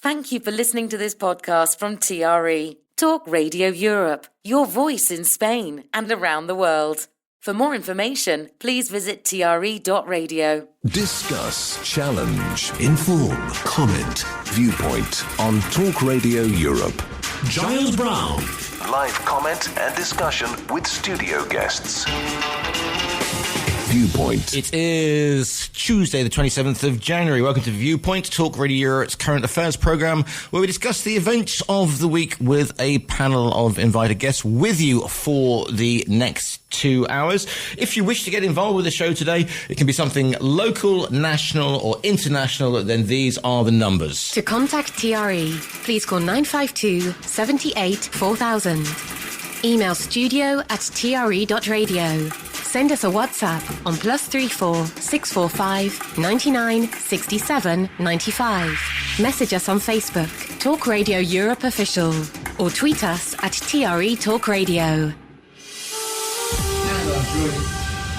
Thank you for listening to this podcast from TRE, Talk Radio Europe, your voice in Spain and around the world. For more information, please visit TRE.radio. Discuss, challenge, inform, comment, Viewpoint on Talk Radio Europe. Giles Brown. Live comment and discussion with studio guests. Viewpoint. It is Tuesday, the 27th of January. Welcome to Viewpoint, Talk Radio Europe's current affairs programme, where we discuss the events of the week with a panel of invited guests with you for the next 2 hours. If you wish to get involved with the show today, it can be something local, national or international, then these are the numbers. To contact TRE, please call 952 78 4000. Email studio@tre.radio. Send us a WhatsApp on +34 645 99 67 95. Message us on Facebook, Talk Radio Europe Official, or tweet us at TRE Talk Radio.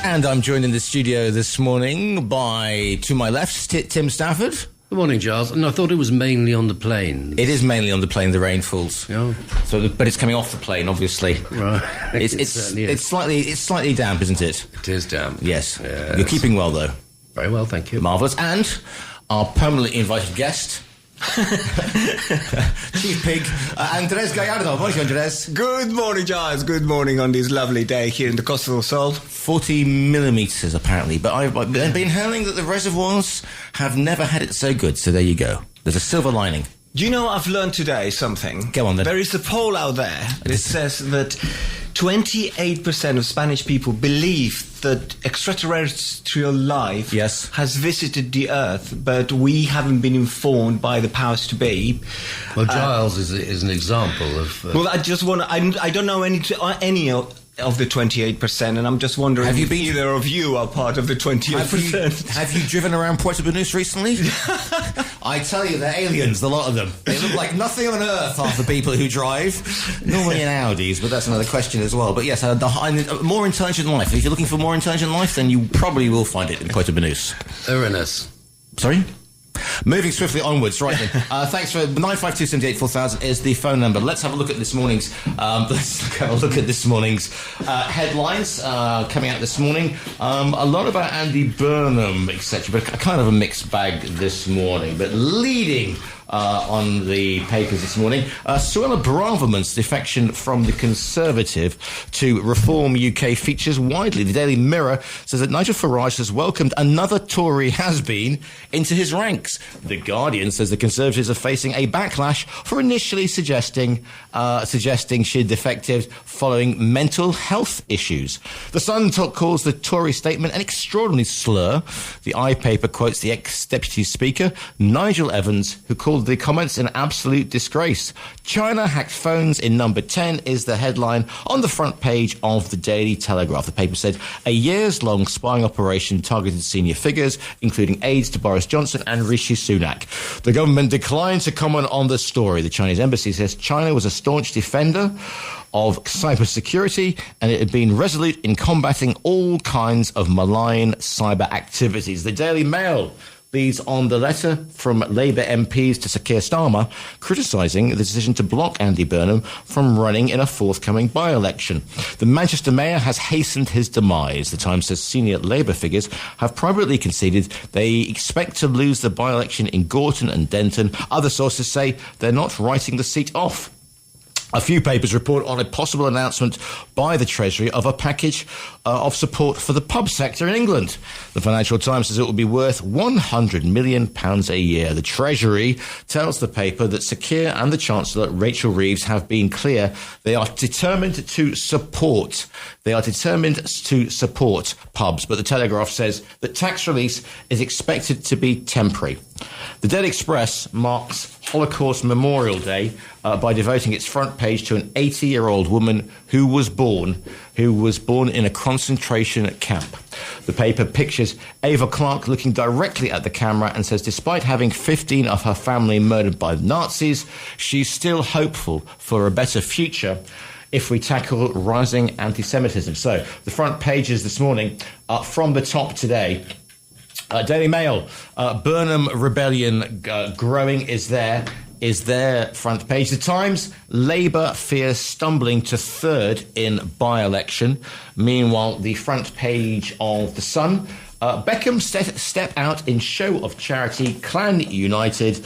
And I'm joined in the studio this morning by, to my left, Tim Stafford. Good morning, Giles. No, I thought it was mainly on the plane. It is mainly on the plane, the rain falls. Oh. But it's coming off the plane, obviously. Right. It's slightly damp, isn't it? It is damp. Yes. You're keeping well, though. Very well, thank you. Marvellous. And our permanently invited guest, Chief Pig, Andres Gallardo. Morning, Andres. Good morning, Giles. Good morning on this lovely day here in the Costa del Sol. 40 millimetres, apparently. But I've been hearing that the reservoirs have never had it so good. So there you go. There's a silver lining. Do you know I've learned today something? Go on, then. There is a poll out there that says that 28% of Spanish people believe that extraterrestrial life has visited the Earth, but we haven't been informed by the powers to be. Well, Giles is an example of... well, I just want to... I don't know any of the 28%, and I'm just wondering if either of you are part of the 28%. Have you driven around Puerto Banús recently? I tell you, they're aliens, the lot of them. They look like nothing on earth, half the people who drive. Normally in Audis, but that's another question as well. But yes, more intelligent life. If you're looking for more intelligent life, then you probably will find it in Puerto Banús. Uranus. Sorry? Moving swiftly onwards, right then. Thanks for 952 78 4000 is the phone number. Let's have a look at this morning's. Headlines coming out this morning. A lot about Andy Burnham, etc., but kind of a mixed bag this morning. But leading on the papers this morning, Suella Braverman's defection from the Conservative to Reform UK features widely. The Daily Mirror says that Nigel Farage has welcomed another Tory has-been into his ranks. The Guardian says the Conservatives are facing a backlash for initially suggesting she'd defected following mental health issues. The Sun calls the Tory statement an extraordinary slur. The iPaper quotes the ex-Deputy Speaker, Nigel Evans, who called the comments an absolute disgrace. China hacked phones in number 10 is the headline on the front page of the Daily Telegraph. The paper said a years-long spying operation targeted senior figures, including aides to Boris Johnson and Rishi Sunak. The government declined to comment on the story. The Chinese embassy says China was a staunch defender of cybersecurity, and it had been resolute in combating all kinds of malign cyber activities. The Daily Mail leads on the letter from Labour MPs to Sir Keir Starmer criticising the decision to block Andy Burnham from running in a forthcoming by-election. The Manchester mayor has hastened his demise. The Times says senior Labour figures have privately conceded they expect to lose the by-election in Gorton and Denton. Other sources say they're not writing the seat off. A few papers report on a possible announcement by the Treasury of a package of support for the pub sector in England. The Financial Times says it will be worth £100 million a year. The Treasury tells the paper that Sir Keir and the Chancellor, Rachel Reeves, have been clear they are determined to support pubs, but the Telegraph says that tax release is expected to be temporary. The Daily Express marks Holocaust Memorial Day by devoting its front page to an 80-year-old woman who was born in a concentration camp. The paper pictures Ava Clark looking directly at the camera and says despite having 15 of her family murdered by the Nazis, she's still hopeful for a better future if we tackle rising anti-Semitism. So the front pages this morning from the top today. Daily Mail, Burnham rebellion growing is there. is their front page. The Times, Labour fears stumbling to third in by-election. Meanwhile, the front page of The Sun, Beckham step out in show of charity, Clan United.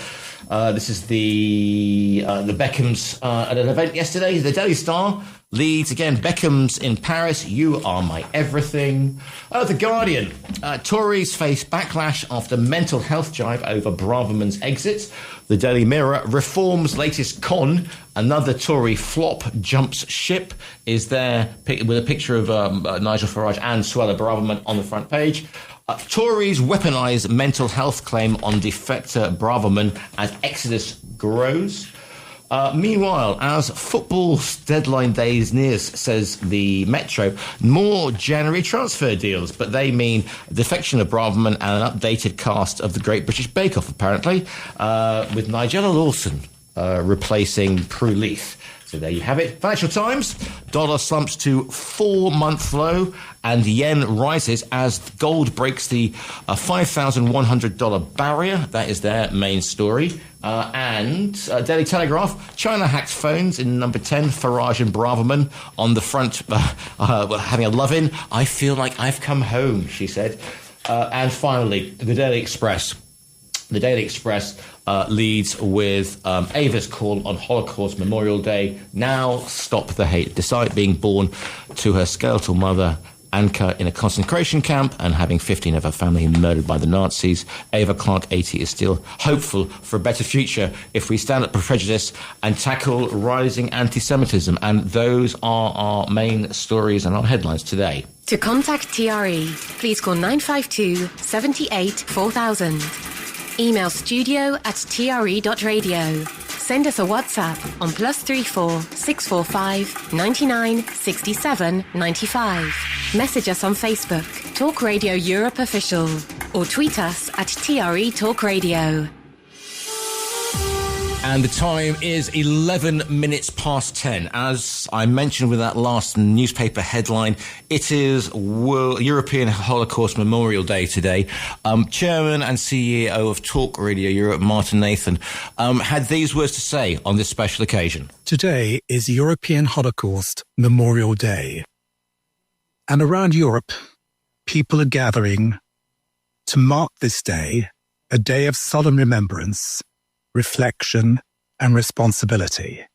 This is the Beckhams at an event yesterday. The Daily Star leads again, Beckham's in Paris, you are my everything. The Guardian, Tories face backlash after mental health jibe over Braverman's exit. The Daily Mirror, reform's latest con, another Tory flop jumps ship, is there with a picture of Nigel Farage and Suella Braverman on the front page. Tories weaponise mental health claim on defector Braverman as exodus grows. Meanwhile, as football's deadline days nears, says the Metro, more January transfer deals, but they mean defection of Braverman and an updated cast of the Great British Bake Off, apparently, with Nigella Lawson replacing Prue Leith. So there you have it. Financial Times, dollar slumps to 4-month low and yen rises as gold breaks the $5,100 barrier. That is their main story. And Daily Telegraph, China hacks phones in number 10, Farage and Braverman on the front, having a love-in. I feel like I've come home, she said. And finally, the Daily Express. The Daily Express leads with Ava's call on Holocaust Memorial Day. Now stop the hate. Despite being born to her skeletal mother, Anka, in a concentration camp and having 15 of her family murdered by the Nazis, Ava Clark, 80, is still hopeful for a better future if we stand up for prejudice and tackle rising anti-Semitism. And those are our main stories and our headlines today. To contact TRE, please call 952 78 4000. Email studio@tre.radio. Send us a WhatsApp on +34 645 99 67 95. Message us on Facebook, Talk Radio Europe Official, or tweet us at TRE Talk Radio. And the time is 11 minutes past 10. As I mentioned with that last newspaper headline, it is European Holocaust Memorial Day today. Chairman and CEO of Talk Radio Europe, Martin Nathan, had these words to say on this special occasion. Today is European Holocaust Memorial Day. And around Europe, people are gathering to mark this day, a day of solemn remembrance, reflection, and responsibility.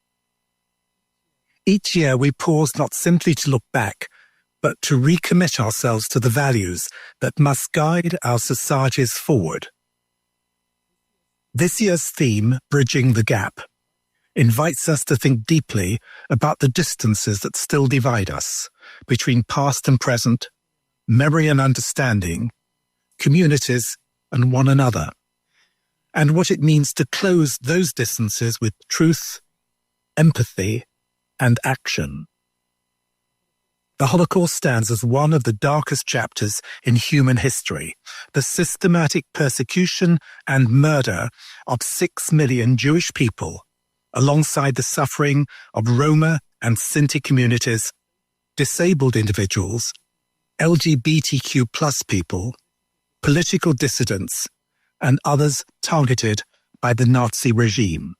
Each year we pause not simply to look back, but to recommit ourselves to the values that must guide our societies forward. This year's theme, Bridging the Gap, invites us to think deeply about the distances that still divide us between past and present, memory and understanding, communities and one another, and what it means to close those distances with truth, empathy, and action. The Holocaust stands as one of the darkest chapters in human history, the systematic persecution and murder of 6 million Jewish people, alongside the suffering of Roma and Sinti communities, disabled individuals, LGBTQ+ people, political dissidents, and others targeted by the Nazi regime.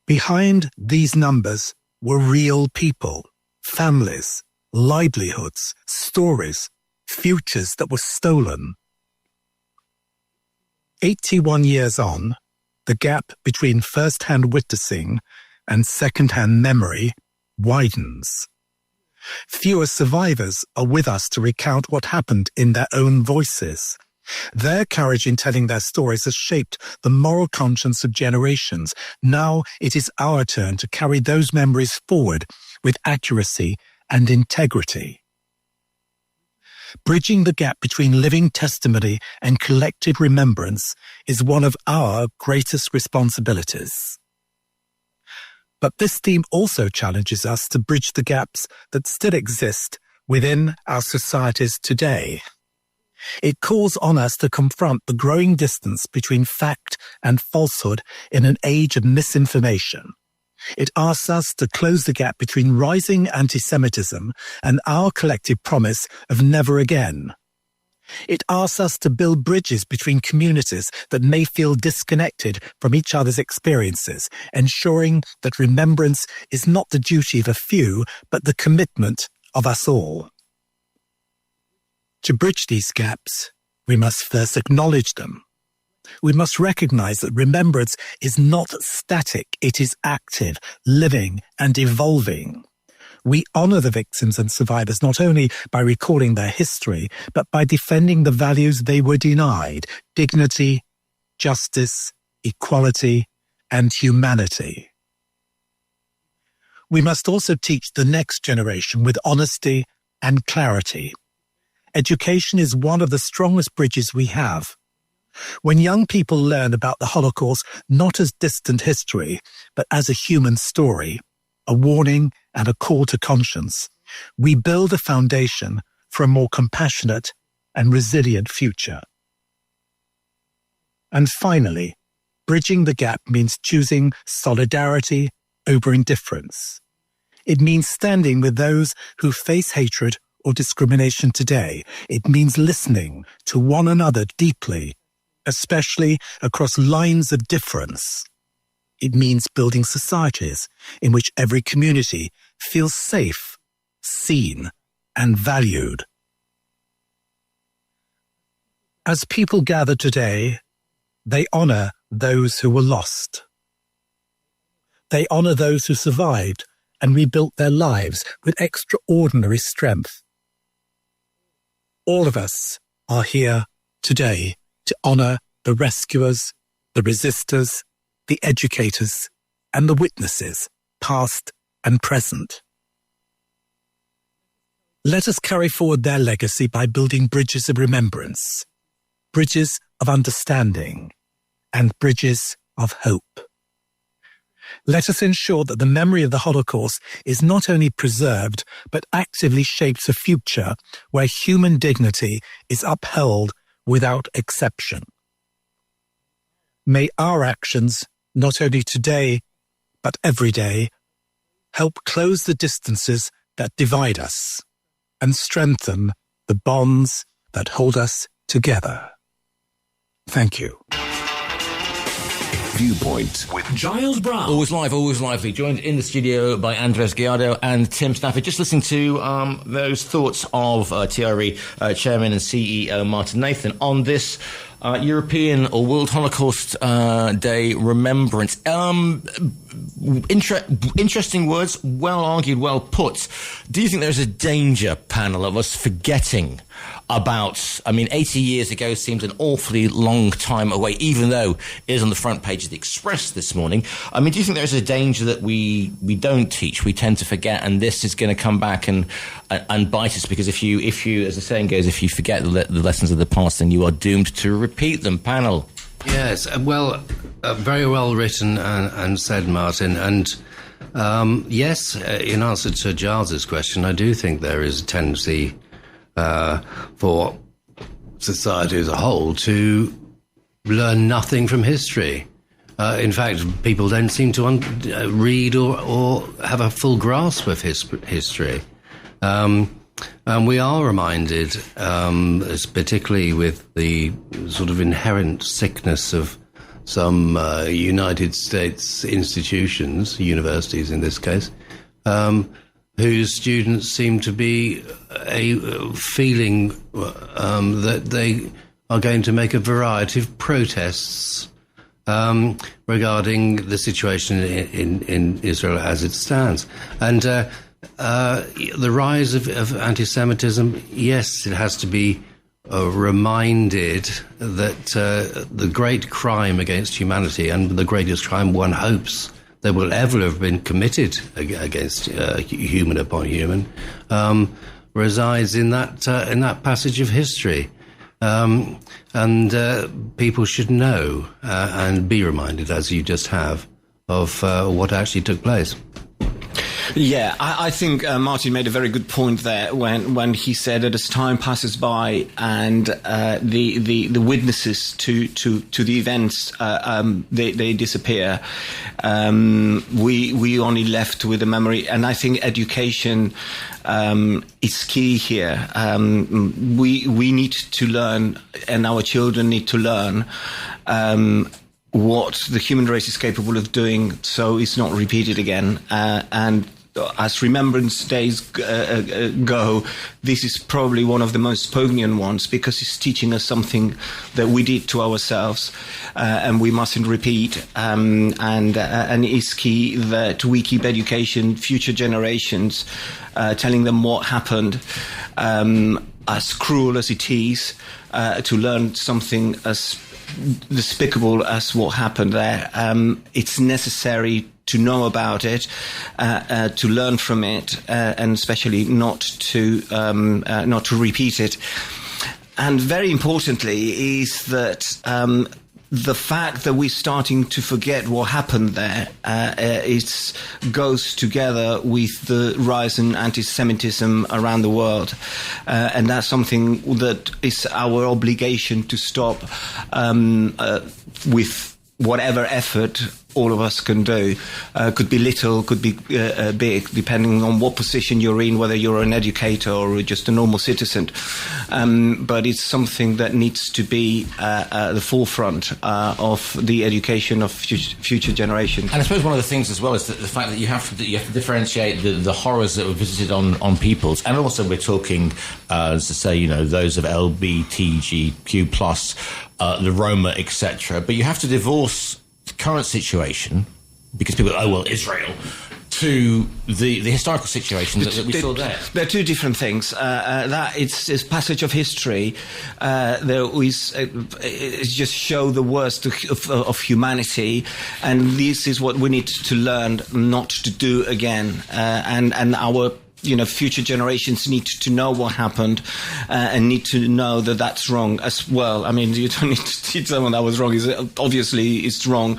Behind these numbers were real people, families, livelihoods, stories, futures that were stolen. 81 years on, the gap between first-hand witnessing and second-hand memory widens. Fewer survivors are with us to recount what happened in their own voices. Their courage in telling their stories has shaped the moral conscience of generations. Now it is our turn to carry those memories forward with accuracy and integrity. Bridging the gap between living testimony and collective remembrance is one of our greatest responsibilities. But this theme also challenges us to bridge the gaps that still exist within our societies today. It calls on us to confront the growing distance between fact and falsehood in an age of misinformation. It asks us to close the gap between rising anti-Semitism and our collective promise of never again. It asks us to build bridges between communities that may feel disconnected from each other's experiences, ensuring that remembrance is not the duty of a few, but the commitment of us all. To bridge these gaps, we must first acknowledge them. We must recognize that remembrance is not static, it is active, living, and evolving. We honor the victims and survivors not only by recalling their history, but by defending the values they were denied: dignity, justice, equality, and humanity. We must also teach the next generation with honesty and clarity. Education is one of the strongest bridges we have. When young people learn about the Holocaust not as distant history, but as a human story, a warning and a call to conscience, we build a foundation for a more compassionate and resilient future. And finally, bridging the gap means choosing solidarity over indifference. It means standing with those who face hatred or discrimination today. It means listening to one another deeply, especially across lines of difference. It means building societies in which every community feels safe, seen, and valued. As people gather today, they honor those who were lost. They honor those who survived and rebuilt their lives with extraordinary strength. All of us are here today to honor the rescuers, the resistors, the educators, and the witnesses, past and present. Let us carry forward their legacy by building bridges of remembrance, bridges of understanding, and bridges of hope. Let us ensure that the memory of the Holocaust is not only preserved, but actively shapes a future where human dignity is upheld without exception. May our actions, not only today, but every day, help close the distances that divide us and strengthen the bonds that hold us together. Thank you. Viewpoint with Giles Brown. Always live, always lively. Joined in the studio by Andres Gallardo and Tim Stafford. Just listening to those thoughts of TRE Chairman and CEO Martin Nathan on this European or World Holocaust Day remembrance. Interesting words, well argued, well put. Do you think there's a danger, panel, of us forgetting about, 80 years ago seems an awfully long time away, even though it is on the front page of the Express this morning. Do you think there's a danger that we don't teach, we tend to forget, and this is going to come back and bite us? Because if you, as the saying goes, if you forget the lessons of the past, then you are doomed to repeat them, panel. Yes, well, very well written and said, Martin. And yes, in answer to Giles's question, I do think there is a tendency for society as a whole to learn nothing from history. In fact, people don't seem to read or have a full grasp of history. And we are reminded, particularly with the sort of inherent sickness of some United States institutions, universities in this case, whose students seem to be feeling that they are going to make a variety of protests regarding the situation in Israel as it stands. And the rise of anti-Semitism, yes, it has to be reminded that the great crime against humanity, and the greatest crime one hopes that will ever have been committed against human upon human, resides in that passage of history. And people should know and be reminded, as you just have, of what actually took place. Yeah, I think Martin made a very good point there when he said that as time passes by and the witnesses to the events they disappear, we only left with a memory. And I think education is key here. We need to learn, and our children need to learn what the human race is capable of doing, so it's not repeated again. And as Remembrance Days go, this is probably one of the most poignant ones, because it's teaching us something that we did to ourselves, and we mustn't repeat. And it's key that we keep education, future generations, telling them what happened, as cruel as it is, to learn something as despicable as what happened there. It's necessary to know about it, to learn from it, and especially not to repeat it. And very importantly is that the fact that we're starting to forget what happened there goes together with the rise in anti-Semitism around the world, and that's something that is our obligation to stop with whatever effort all of us can do. Could be little, could be big, depending on what position you're in, whether you're an educator or just a normal citizen. But it's something that needs to be at the forefront of the education of future generations. And I suppose one of the things as well is that the fact that you have to differentiate the horrors that were visited on peoples, and also we're talking, as I say, those of LGBTQ plus, the Roma, etc. But you have to divorce the current situation, because people go, Israel, to the historical situation that we saw there. They're two different things. That it's passage of history. There is it just show the worst of humanity, and this is what we need to learn not to do again. And our future generations need to know what happened, and need to know that that's wrong as well. I mean, you don't need to teach someone that was wrong. Obviously, it's wrong.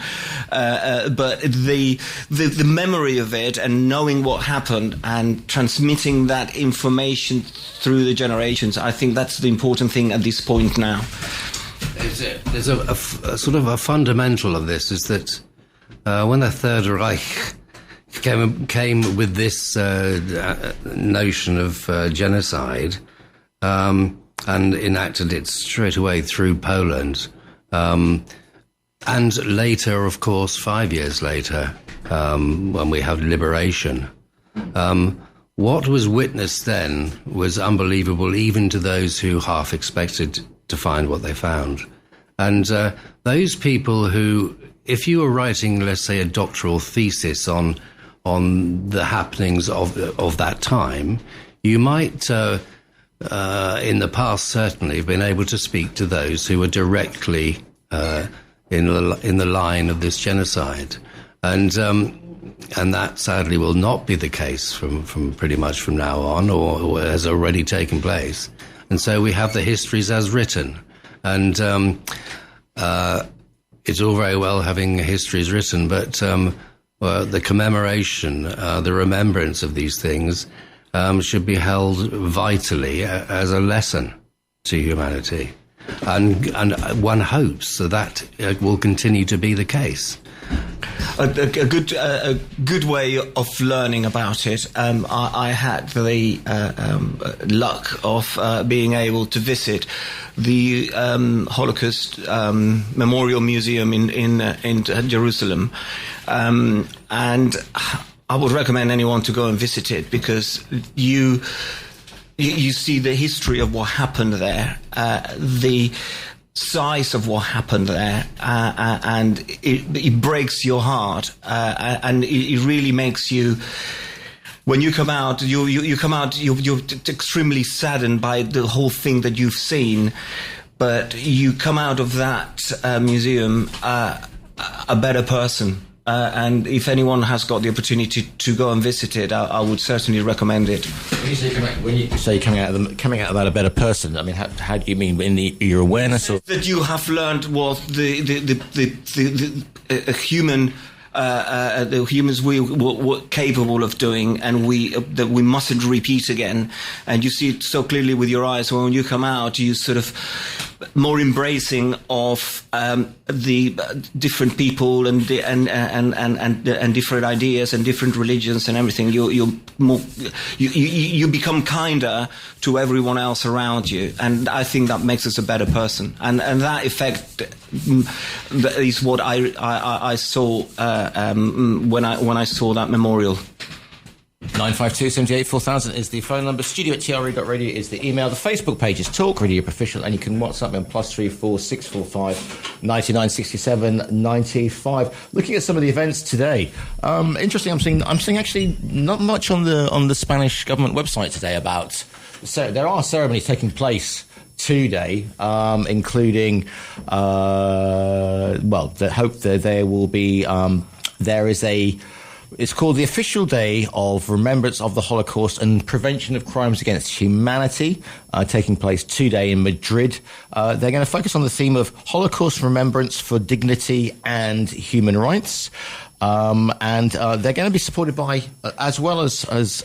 But the memory of it and knowing what happened and transmitting that information through the generations, I think that's the important thing at this point now. There's a sort of a fundamental of this is that when the Third Reich came with this notion of genocide, and enacted it straight away through Poland, and later, of course, 5 years later, when we have liberation. What was witnessed then was unbelievable, even to those who half expected to find what they found. And those people who, if you were writing, let's say, a doctoral thesis on the happenings of that time, you might, in the past certainly, have been able to speak to those who were directly in the line of this genocide, and that sadly will not be the case from pretty much from now on, or has already taken place. And so we have the histories as written, and it's all very well having histories written, but the commemoration, the remembrance of these things should be held vitally as a lesson to humanity. And one hopes that will continue to be the case. A good way of learning about it. I had the luck of being able to visit the Holocaust Memorial Museum in Jerusalem, and I would recommend anyone to go and visit it, because you see the history of what happened there, the size of what happened there, and it breaks your heart, and it really makes you. When you come out, you're extremely saddened by the whole thing that you've seen, but you come out of that museum a better person. And if anyone has got the opportunity to go and visit it, I would certainly recommend it. When you say coming out of that a better person, I mean, how do you mean? In your awareness of that you have learned what the human the humans were capable of doing, and that we mustn't repeat again. And you see it so clearly with your eyes when you come out. You sort of more embracing of the different people and different ideas and different religions and everything. You become kinder to everyone else around you, and I think that makes us a better person. And that effect is what I saw when I saw that memorial. 952 78 4000 is the phone number. studio@tre.radio is the email. The Facebook page is Talk Radio Official, and you can WhatsApp me on +34 645 99 67 95. Looking at some of the events today, interesting. I'm seeing actually not much on the Spanish government website today about. So there are ceremonies taking place today, including the hope that there will be. There is It's called the Official Day of Remembrance of the Holocaust and Prevention of Crimes Against Humanity, taking place today in Madrid. They're going to focus on the theme of Holocaust remembrance for dignity and human rights. And they're going to be supported by, as well as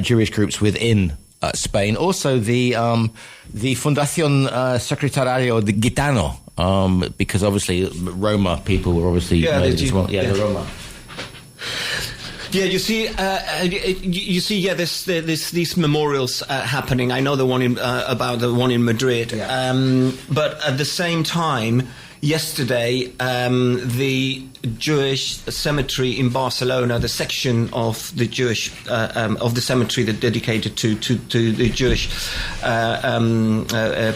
Jewish groups within Spain. Also, the Fundación Secretariado de Gitano, because obviously Roma people were obviously murdered as well. The Roma. Yeah, you see, there's these memorials happening. I know the one about the one in Madrid, but at the same time, yesterday, the Jewish cemetery in Barcelona, the section of the Jewish of the cemetery that dedicated to the Jewish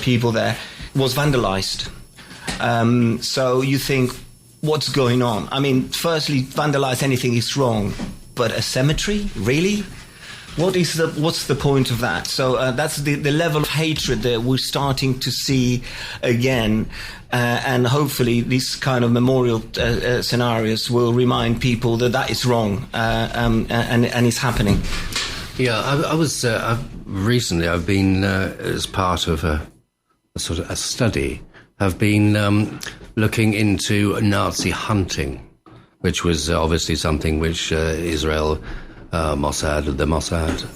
people there, was vandalized. So you think, what's going on? I mean, firstly, vandalize anything is wrong, but a cemetery, really? What's the point of that? So that's the level of hatred that we're starting to see again, and hopefully these kind of memorial scenarios will remind people that is wrong, and it's happening. Yeah, I was recently. I've been as part of a sort of a study. Have been looking into Nazi hunting, which was obviously something which Israel, the Mossad,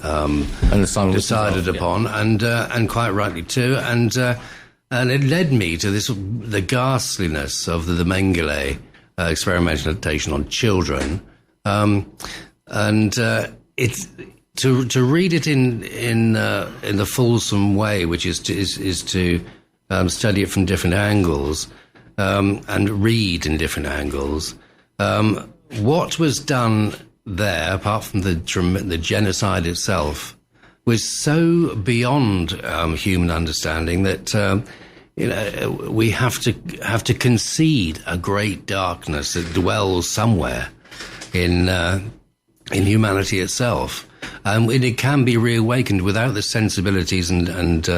and the Sun decided upon, and quite rightly too, and it led me to the ghastliness of the Mengele experimentation on children, and it's to read it in the fulsome way, which is to study it from different angles, and read in different angles. What was done there, apart from the genocide itself, was so beyond human understanding that we have to concede a great darkness that dwells somewhere in humanity itself, and it can be reawakened without the sensibilities and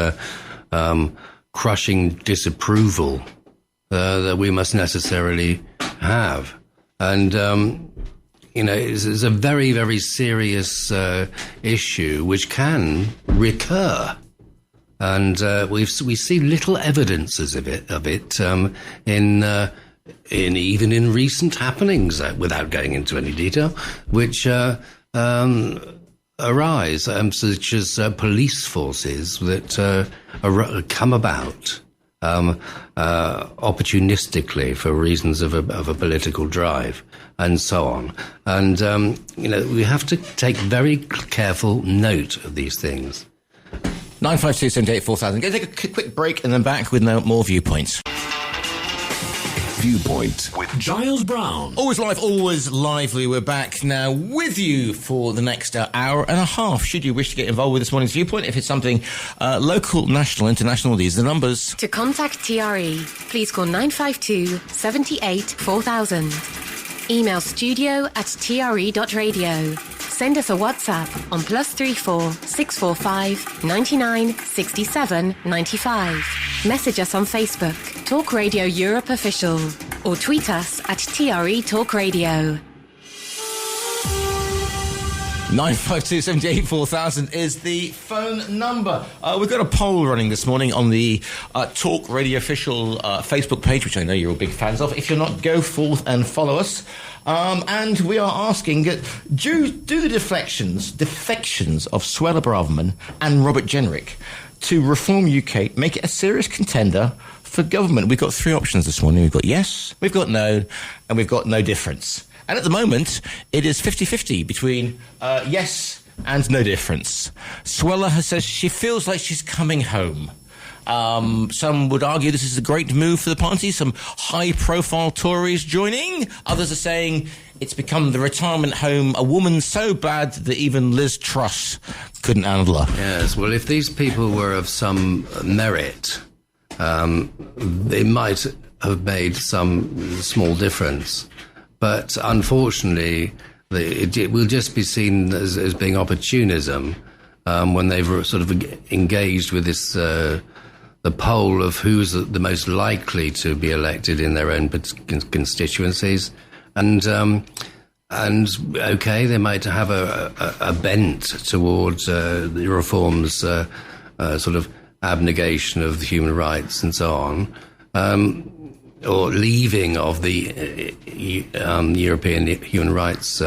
crushing disapproval that we must necessarily have. And it's a very, very serious issue which can recur, and we see little evidences of it in even in recent happenings, without going into any detail, which arise, such as police forces that come about opportunistically for reasons of a political drive, and so on. And we have to take very careful note of these things. 952 78 4000. Going to take a quick break and then back with more viewpoints. Viewpoint with Giles Brown. Always live, always lively. We're back now with you for the next hour and a half. Should you wish to get involved with this morning's Viewpoint, if it's something local, national, international, these are the numbers. To contact TRE, please call 952 78 4000. Email studio@tre.radio. Send us a WhatsApp on +34 645 99 67 95. Message us on Facebook, Talk Radio Europe Official, or tweet us at TRE Talk Radio. 952 78 4000 is the phone number. We've got a poll running this morning on the Talk Radio Official Facebook page, which I know you're all big fans of. If you're not, go forth and follow us. And we are asking, do the defections of Suella Braverman and Robert Jenrick to Reform UK make it a serious contender for government? We've got three options this morning. We've got yes, we've got no, and we've got no difference. And at the moment, it is 50-50 between yes and no difference. Suella has said she feels like she's coming home. Some would argue this is a great move for the party. Some high-profile Tories joining. Others are saying it's become the retirement home, a woman so bad that even Liz Truss couldn't handle her. Yes, well, if these people were of some merit, they might have made some small difference. But unfortunately, it will just be seen as being opportunism when they've sort of engaged with this the poll of who's the most likely to be elected in their own constituencies, and okay, they might have a bent towards the reforms, sort of abnegation of human rights and so on. Or leaving of the European human rights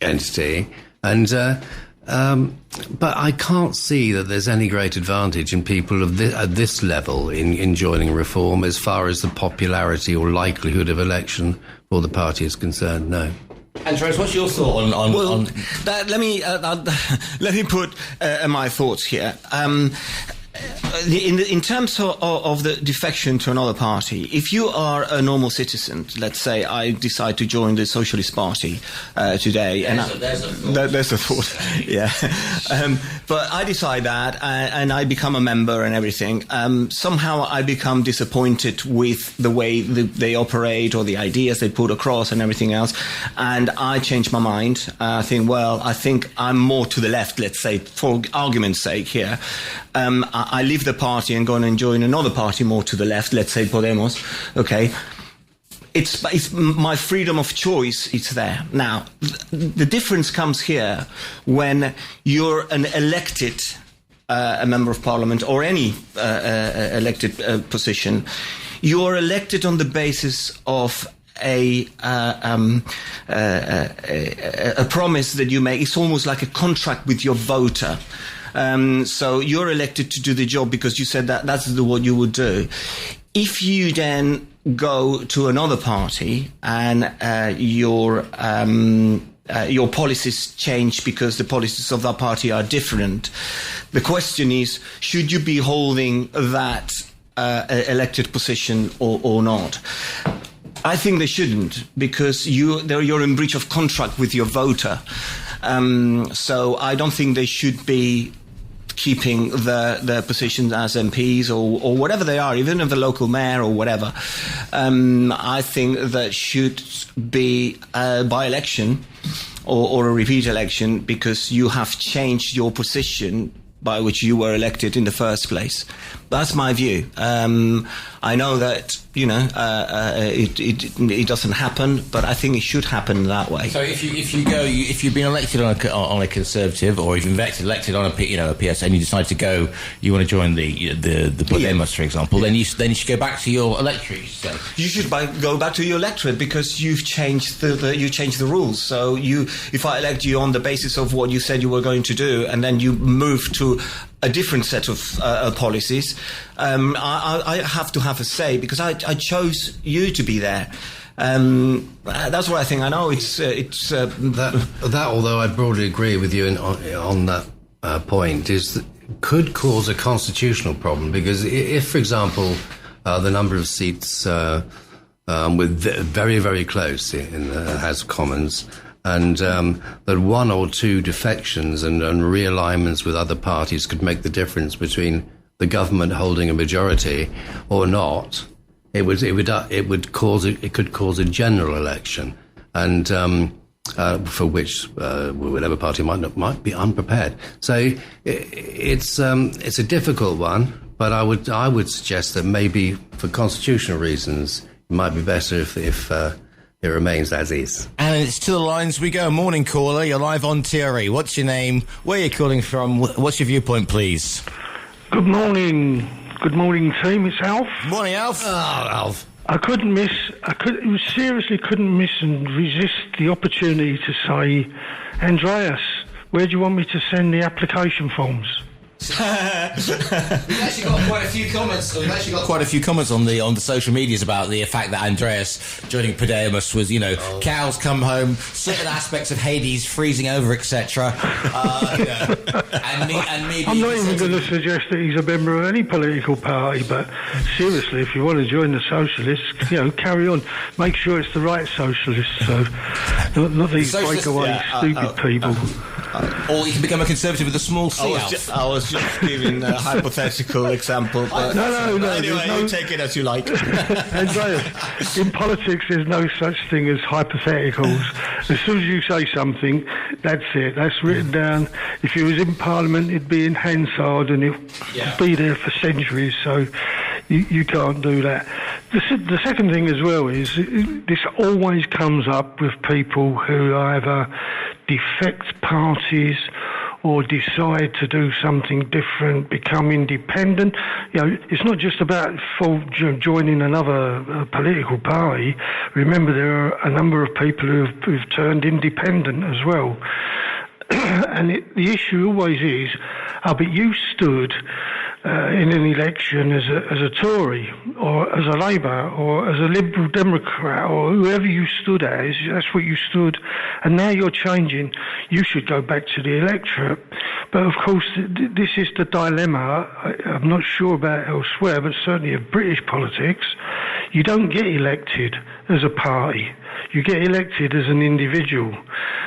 entity, but I can't see that there's any great advantage in people at this level in joining reform as far as the popularity or likelihood of election for the party is concerned. No. Andres, what's your thought on? Let me put my thoughts here. In terms of the defection to another party, if you are a normal citizen, let's say I decide to join the Socialist Party today, there's a thought, yeah. But I decide that, and I become a member and everything. Somehow I become disappointed with the way they operate or the ideas they put across and everything else, and I change my mind. I think I'm more to the left, let's say, for argument's sake here. I leave the party and go and join another party more to the left, let's say Podemos. Okay. It's my freedom of choice, it's there. Now, the difference comes here when you're an elected a member of parliament or any elected position. You're elected on the basis of a promise that you make. It's almost like a contract with your voter. So you're elected to do the job because you said that's what you would do. If you then go to another party and your policies change because the policies of that party are different, the question is, should you be holding that elected position or not? I think they shouldn't, because you're in breach of contract with your voter. So I don't think they should be keeping their positions as MPs or whatever they are, even if the local mayor or whatever. I think that should be a by-election or a repeat election, because you have changed your position by which you were elected in the first place. That's my view. I know that it doesn't happen, but I think it should happen that way. So if you've been elected on a Conservative, or if you've been elected on a PS, and you decide to go, you want to join the Podemos, for example, then you should go back to your electorate. You should go back to your electorate, because you've changed the rules. So if I elect you on the basis of what you said you were going to do, and then you move to a different set of policies, I have to have a say, because I chose you to be there. That's what I think. I know it's that. Although I broadly agree with you on that point, could cause a constitutional problem, because if, for example, the number of seats were very, very close in the House of Commons, and that one or two defections and realignments with other parties could make the difference between the government holding a majority or not, it could cause a general election, and for which whatever party might be unprepared. So it's a difficult one, but I would suggest that maybe for constitutional reasons it might be better if it remains as is. And it's to the lines we go. Morning, caller. You're live on TRE. What's your name? Where are you calling from? What's your viewpoint, please? Good morning. Good morning, team. It's Alf. Morning, Alf. Oh, Alf. I couldn't miss and resist the opportunity to say, Andreas, where do you want me to send the application forms? We've actually got quite a few comments. We've actually got quite a few comments on the social medias about the fact that Andreas joining Pademus was, cows come home, certain aspects of Hades freezing over, etc. And me. I'm not even going to suggest that he's a member of any political party, but seriously, if you want to join the socialists, carry on. Make sure it's the right socialists, so not these breakaway stupid people. Or you can become a conservative with a small C. I was just giving a hypothetical example. But no. Anyway, you take it as you like. Andreas, in politics, there's no such thing as hypotheticals. As soon as you say something, that's it. That's written down. If it was in Parliament, it'd be in Hansard and it'd be there for centuries. So you can't do that. The second thing as well is this always comes up with people who either defect parties or decide to do something different, become independent. It's not just about joining another political party. Remember, there are a number of people who've turned independent as well. And the issue always is, but you stood in an election as a Tory or as a Labour or as a Liberal Democrat or whoever you stood as, that's what you stood, and now you're changing. You should go back to the electorate. But of course, this is the dilemma. I'm not sure about elsewhere, but certainly of British politics. You don't get elected as a party. You get elected as an individual.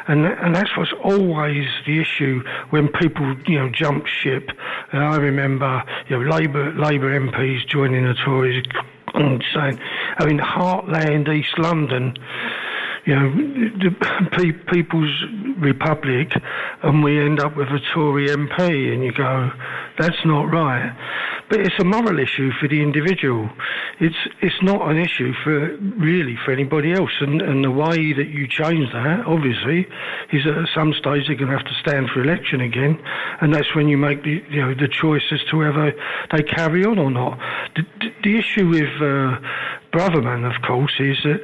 And that's what's always the issue when people, jump ship. And I remember, Labour MPs joining the Tories and saying, Heartland, East London, the People's Republic, and we end up with a Tory MP, and you go, that's not right. But it's a moral issue for the individual. It's not an issue for anybody else. And the way that you change that, obviously, is that at some stage they're going to have to stand for election again, and that's when you make the choice as to whether they carry on or not. The issue with Braverman, of course, is that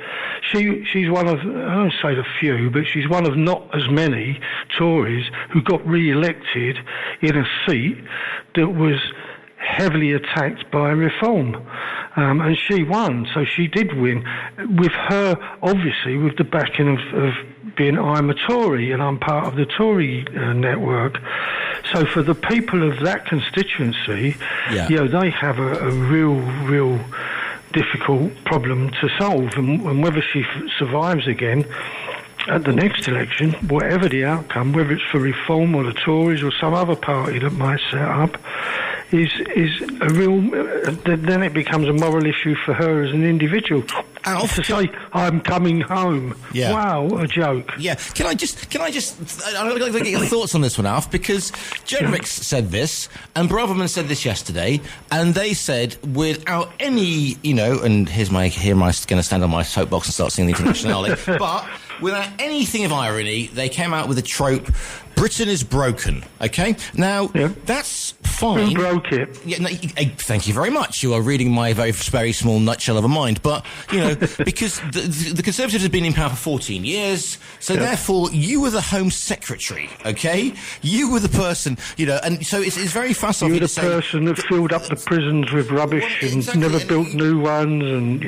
she's one of, I don't say the few, but she's one of not as many Tories who got re-elected in a seat that was heavily attacked by reform. And she won, so she did win. With her, obviously, with the backing of being, I'm a Tory and I'm part of the Tory network. So for the people of that constituency, they have a real difficult problem to solve. And whether she survives again at the next election, whatever the outcome, whether it's for reform or the Tories or some other party that might set up, is a real. Then it becomes a moral issue for her as an individual. Alf, to say, I'm coming home. Yeah. Wow, a joke. Yeah. Can I just? I'd like to get your thoughts on this one, Alf, because Jenrix said this, and Braverman said this yesterday, and they said without any, and here am I going to stand on my soapbox and start singing the Internationale, but without anything of irony, they came out with a trope. Britain is broken. Okay, now that's fine. Who broke it? Yeah, no, thank you very much. You are reading my very, very small nutshell of a mind. But because the Conservatives have been in power for 14 years, so therefore you were the Home Secretary. Okay, you were the person. And so it's very fascinating. You were the person that filled up the prisons with rubbish and never built new ones. And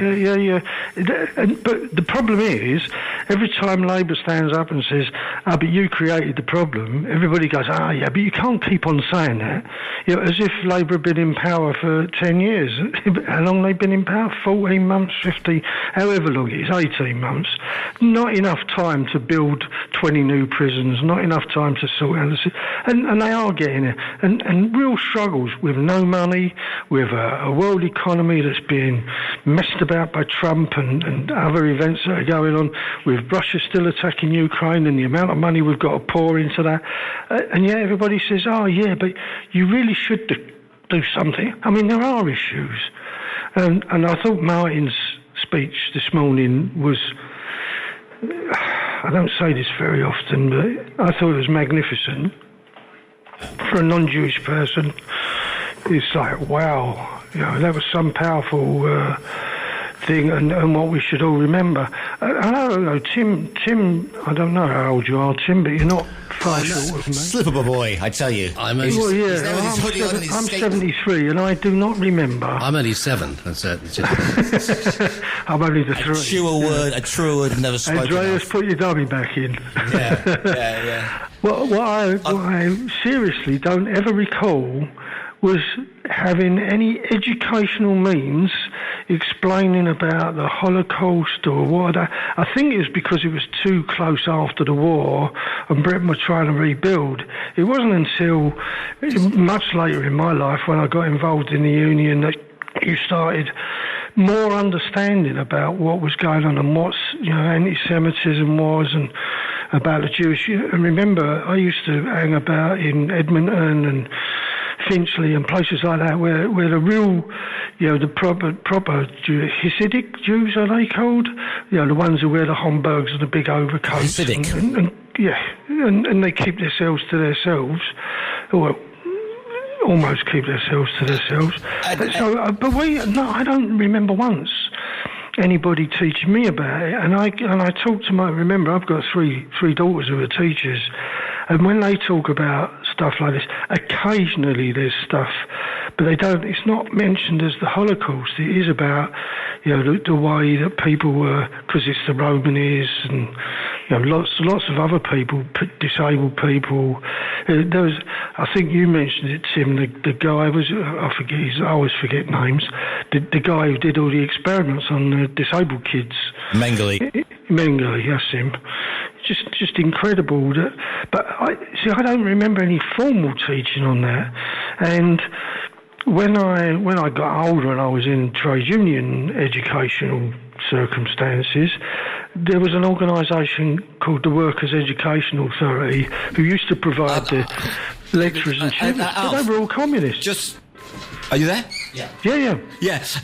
but the problem is, every time Labour stands up and says, but you created the problem, everybody goes, but you can't keep on saying that. As if Labour have been in power for 10 years. How long they've been in power? 14 months, 50, however long it is, 18 months. Not enough time to build 20 new prisons, not enough time to sort out the... And they are getting it. And real struggles with no money, with a world economy that's being messed about by Trump and other events that are going on, with Russia still attacking Ukraine and the amount of money we've got to pour into that. And yet everybody says, but you really should do something. I mean, there are issues. And I thought Martin's speech this morning was I don't say this very often, but I thought it was magnificent. For a non-Jewish person, it's like, wow, that was some powerful thing, and what we should all remember. I don't know, Tim, I don't know how old you are, Tim, but you're not far short of me. Slip of a boy, I tell you. I'm 73, and I do not remember. I'm only 7. That's it. I'm only the 3. A truer word never spoken. Andreas, of. put your dummy back in. Yeah. What I seriously don't ever recall was having any educational means explaining about the Holocaust or what. I think it was because it was too close after the war and Britain was trying to rebuild. It wasn't until much later in my life when I got involved in the union that you started more understanding about what was going on and what's anti-Semitism was and about the Jewish. And remember, I used to hang about in Edmonton and Finchley and places like that where the real, the proper Hasidic Jews, are they called? The ones who wear the Homburgs and the big overcoats. Hasidic. And they keep themselves to themselves. Well, almost keep themselves to themselves. I don't remember once anybody teaching me about it. And I talk to remember, I've got three daughters who are teachers. And when they talk about stuff like this, occasionally there's stuff, but it's not mentioned as the Holocaust. It is about, the way that people were, because it's the Romanists and, lots of other people, disabled people. There was, I think you mentioned it, Tim, the guy I always forget names, the guy who did all the experiments on the disabled kids. Mengele, that's him. Just incredible. But I don't remember any formal teaching on that. And when I got older and I was in trade union educational circumstances, there was an organisation called the Workers' Education Authority who used to provide the lecturers and tutors. They were all communists. Are you there? Yeah.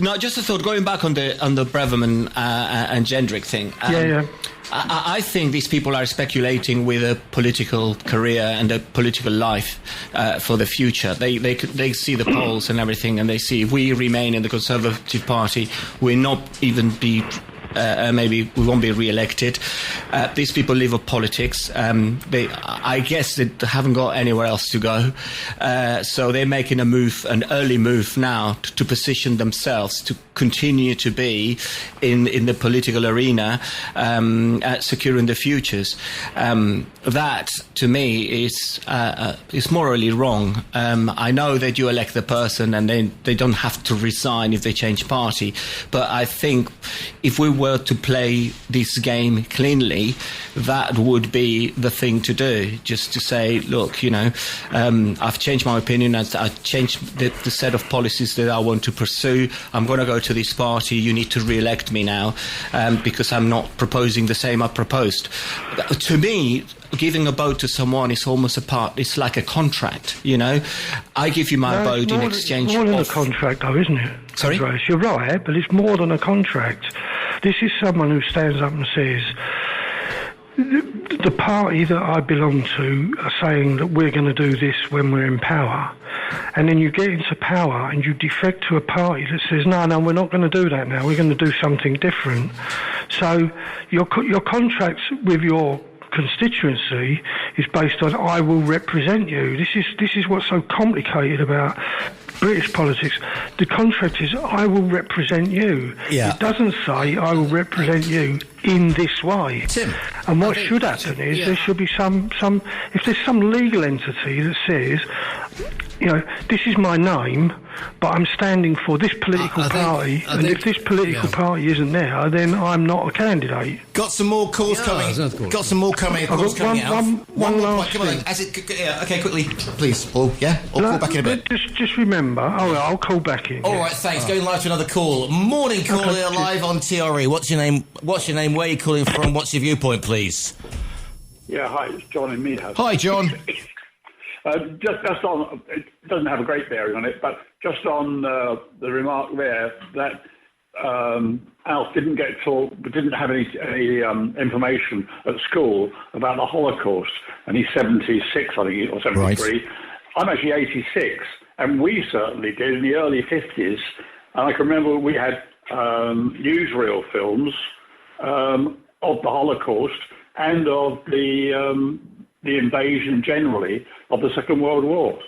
No, just a thought. Going back on the Breverman and Jendrik thing. I think these people are speculating with a political career and a political life for the future. They see the polls and everything, and they see if we remain in the Conservative Party, we'll not even be. Maybe we won't be re-elected. These people live of politics. I guess they haven't got anywhere else to go. So they're making an early move now to position themselves to continue to be in the political arena, securing the futures. That, to me, is morally wrong. I know that you elect the person and they don't have to resign if they change party. But I think if we were to play this game cleanly, that would be the thing to do. Just to say, look, I've changed my opinion. I've changed the set of policies that I want to pursue. I'm going to go to this party. You need to re-elect me now because I'm not proposing the same I proposed. To me, giving a vote to someone is almost it's like a contract, I give you my vote in exchange more than a contract, though, isn't it? Sorry? Andreas, you're right, but it's more than a contract. This is someone who stands up and says, the party that I belong to are saying that we're going to do this when we're in power. And then you get into power and you defect to a party that says, no, we're not going to do that now. We're going to do something different. So your contract with your constituency is based on I will represent you. This is what's so complicated about British politics. The contract is I will represent you. Yeah. It doesn't say I will represent you in this way. Tim, and what should happen is there should be some if there's some legal entity that says, this is my name, but I'm standing for this political party, and if this political party isn't there, then I'm not a candidate. Got some more calls coming. Got some more coming. Calls coming out. One last thing. Okay, quickly, please, Paul. Yeah, I'll call back in a bit. Just remember. Oh, I'll call back in. All right, thanks. Going live to another call. Morning, caller, live on TRE. What's your name? Where are you calling from? What's your viewpoint, please? Yeah, hi, it's John in Meadhouse. Hi, John. Just on, it doesn't have a great bearing on it, but just on the remark there that Alf didn't didn't have any information at school about the Holocaust, and he's 76, I think, or 73. Right. I'm actually 86, and we certainly did in the early 50s. And I can remember we had newsreel films of the Holocaust and of the invasion generally of the Second World War.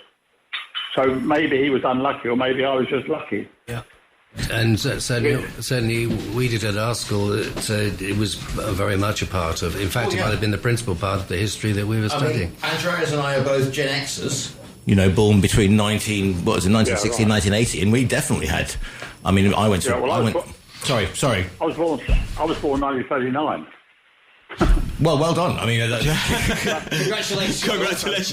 So maybe he was unlucky, or maybe I was just lucky. Yeah. And certainly we did at our school. It was very much a part of. In fact, it might have been the principal part of the history that we were studying. Andreas and I are both Gen Xers. Born between 1960 and 1980, and we definitely had. I mean, I went to. Sorry. I was born 1939. Well done. I mean, congratulations.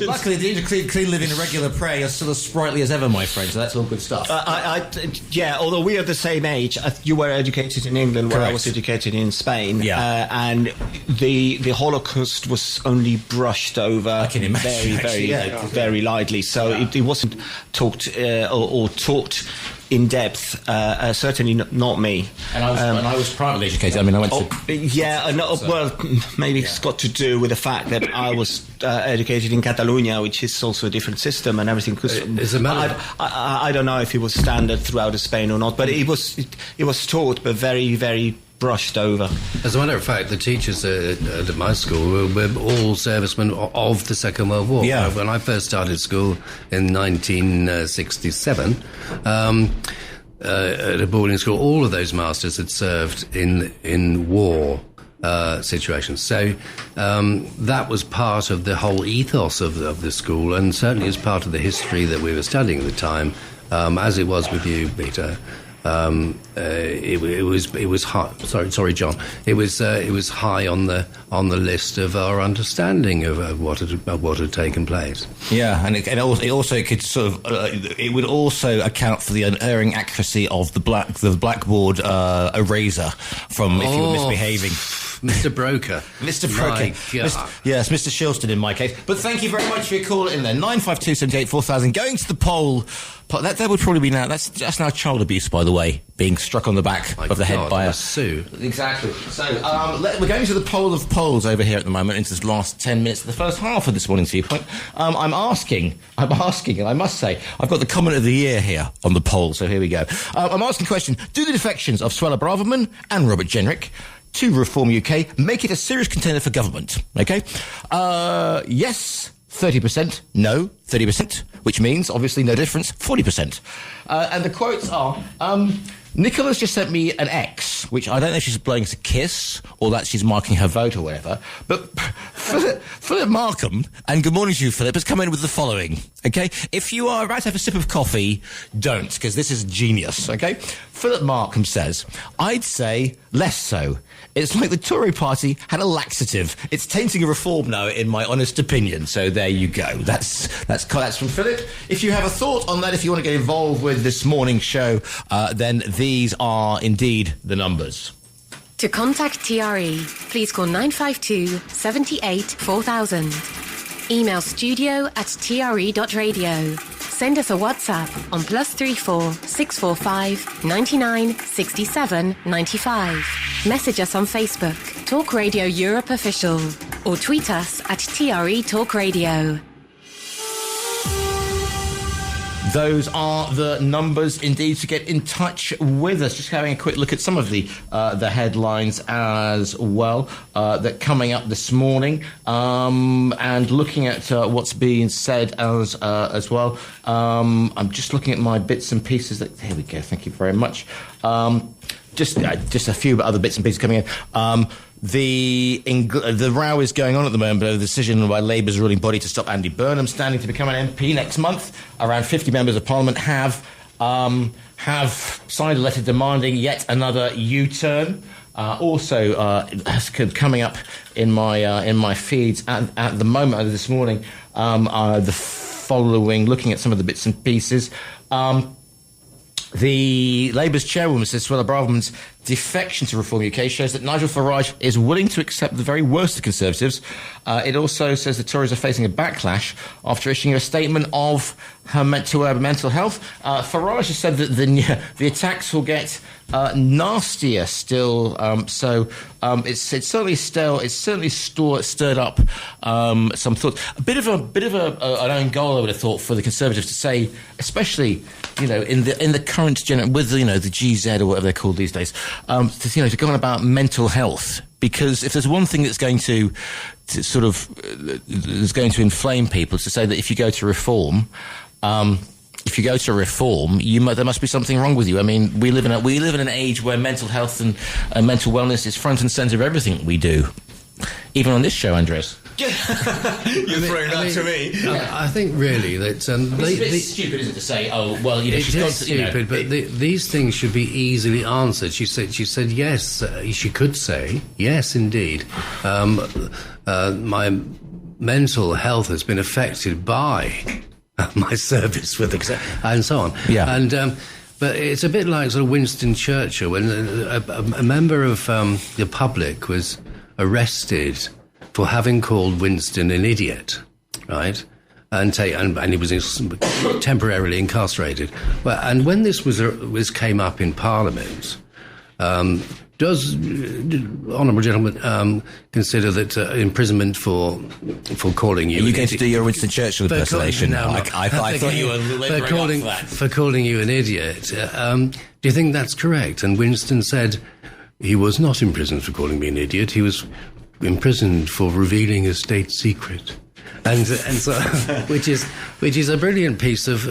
Luckily, the clean living a regular prey. You're still as sprightly as ever, my friend. So that's all good stuff. Although we are the same age, you were educated in England, where I was educated in Spain. Yeah. And the Holocaust was only brushed over. I can imagine, very lightly. So it wasn't talked or taught in depth, certainly not me. And I was privately educated. I mean, I went to... well, maybe it's got to do with the fact that I was educated in Catalonia, which is also a different system and everything. I don't know if it was standard throughout Spain or not, but it was taught, but very, very brushed over. As a matter of fact, the teachers at my school were all servicemen of the Second World War. Yeah. When I first started school in 1967, at a boarding school, all of those masters had served in war situations. So that was part of the whole ethos of the school, and certainly as part of the history that we were studying at the time, as it was with you, Peter. It was high. Sorry, John. It was high on the list of our understanding of what had taken place. Yeah, and it also could sort of it would also account for the unerring accuracy of the blackboard eraser from if you were misbehaving. Mr. Broker. Mr. Broker. Yes, Mr. Shilston in my case. But thank you very much for your call in there. 952 78 4000. Going to the poll. That would probably be now. That's now child abuse, by the way, being struck on the back of the head by a Sue. Exactly. So we're going to the poll of polls over here at the moment into this last 10 minutes of the first half of this morning's Viewpoint. I'm asking, and I must say, I've got the comment of the year here on the poll, so here we go. I'm asking the question, do the defections of Suella Braverman and Robert Jenrick to Reform UK make it a serious contender for government? Okay? Yes, 30%. No, 30%. Which means, obviously, no difference, 40%. And the quotes are, Nicola's just sent me an X, which I don't know if she's blowing us a kiss or that she's marking her vote or whatever. But Philip Markham, and good morning to you, Philip, has come in with the following, okay? If you are about to have a sip of coffee, don't, because this is genius, okay? Philip Markham says, I'd say less so. It's like the Tory party had a laxative. It's tainting a reform now, in my honest opinion. So there you go. That's from Philip. If you have a thought on that, if you want to get involved with this morning's show, then these are indeed the numbers. To contact TRE, please call 952 78 4000. Email studio@tre.radio. Send us a WhatsApp on +34 645 99 67 95. Message us on Facebook, Talk Radio Europe Official, or tweet us at TRE Talk Radio. Those are the numbers, indeed, to get in touch with us. Just having a quick look at some of the headlines as well that coming up this morning, and looking at what's being said as well. I'm just looking at my bits and pieces. Here we go. Thank you very much. Just a few other bits and pieces coming in. The row is going on at the moment over the decision by Labour's ruling body to stop Andy Burnham standing to become an MP next month. Around 50 members of Parliament have signed a letter demanding yet another U-turn. Also, coming up in my feeds at the moment this morning, the following, looking at some of the bits and pieces. The Labour's chairwoman says Suella Braverman's defection to Reform UK shows that Nigel Farage is willing to accept the very worst of Conservatives. It also says the Tories are facing a backlash after issuing a statement of her mental health. Farage has said that the attacks will get nastier still. It's certainly stirred up some thoughts. A bit of an own goal, I would have thought, for the Conservatives to say, especially in the current with the GZ or whatever they're called these days, to go on about mental health. Because if there's one thing that's going to inflame people, it's to say that if you go to Reform, there must be something wrong with you. I mean, we live in an age where mental health and mental wellness is front and centre of everything we do, even on this show, Andres. You're throwing that to me. I think really that it's a bit stupid, isn't it, to say, "Oh, well, she's got stupid." But these things should be easily answered. She said yes. She could say yes, indeed. My mental health has been affected by my service with and so on. Yeah. And but it's a bit like sort of Winston Churchill when a member of the public was arrested for having called Winston an idiot, right? And he was temporarily incarcerated. And when this came up in Parliament, does honourable gentleman consider that imprisonment for calling you? Are you going to do your Winston Churchill impersonation now? I thought you were liberating for calling you an idiot. Do you think that's correct? And Winston said he was not imprisoned for calling me an idiot. He was imprisoned for revealing a state secret. And so, which is a brilliant piece of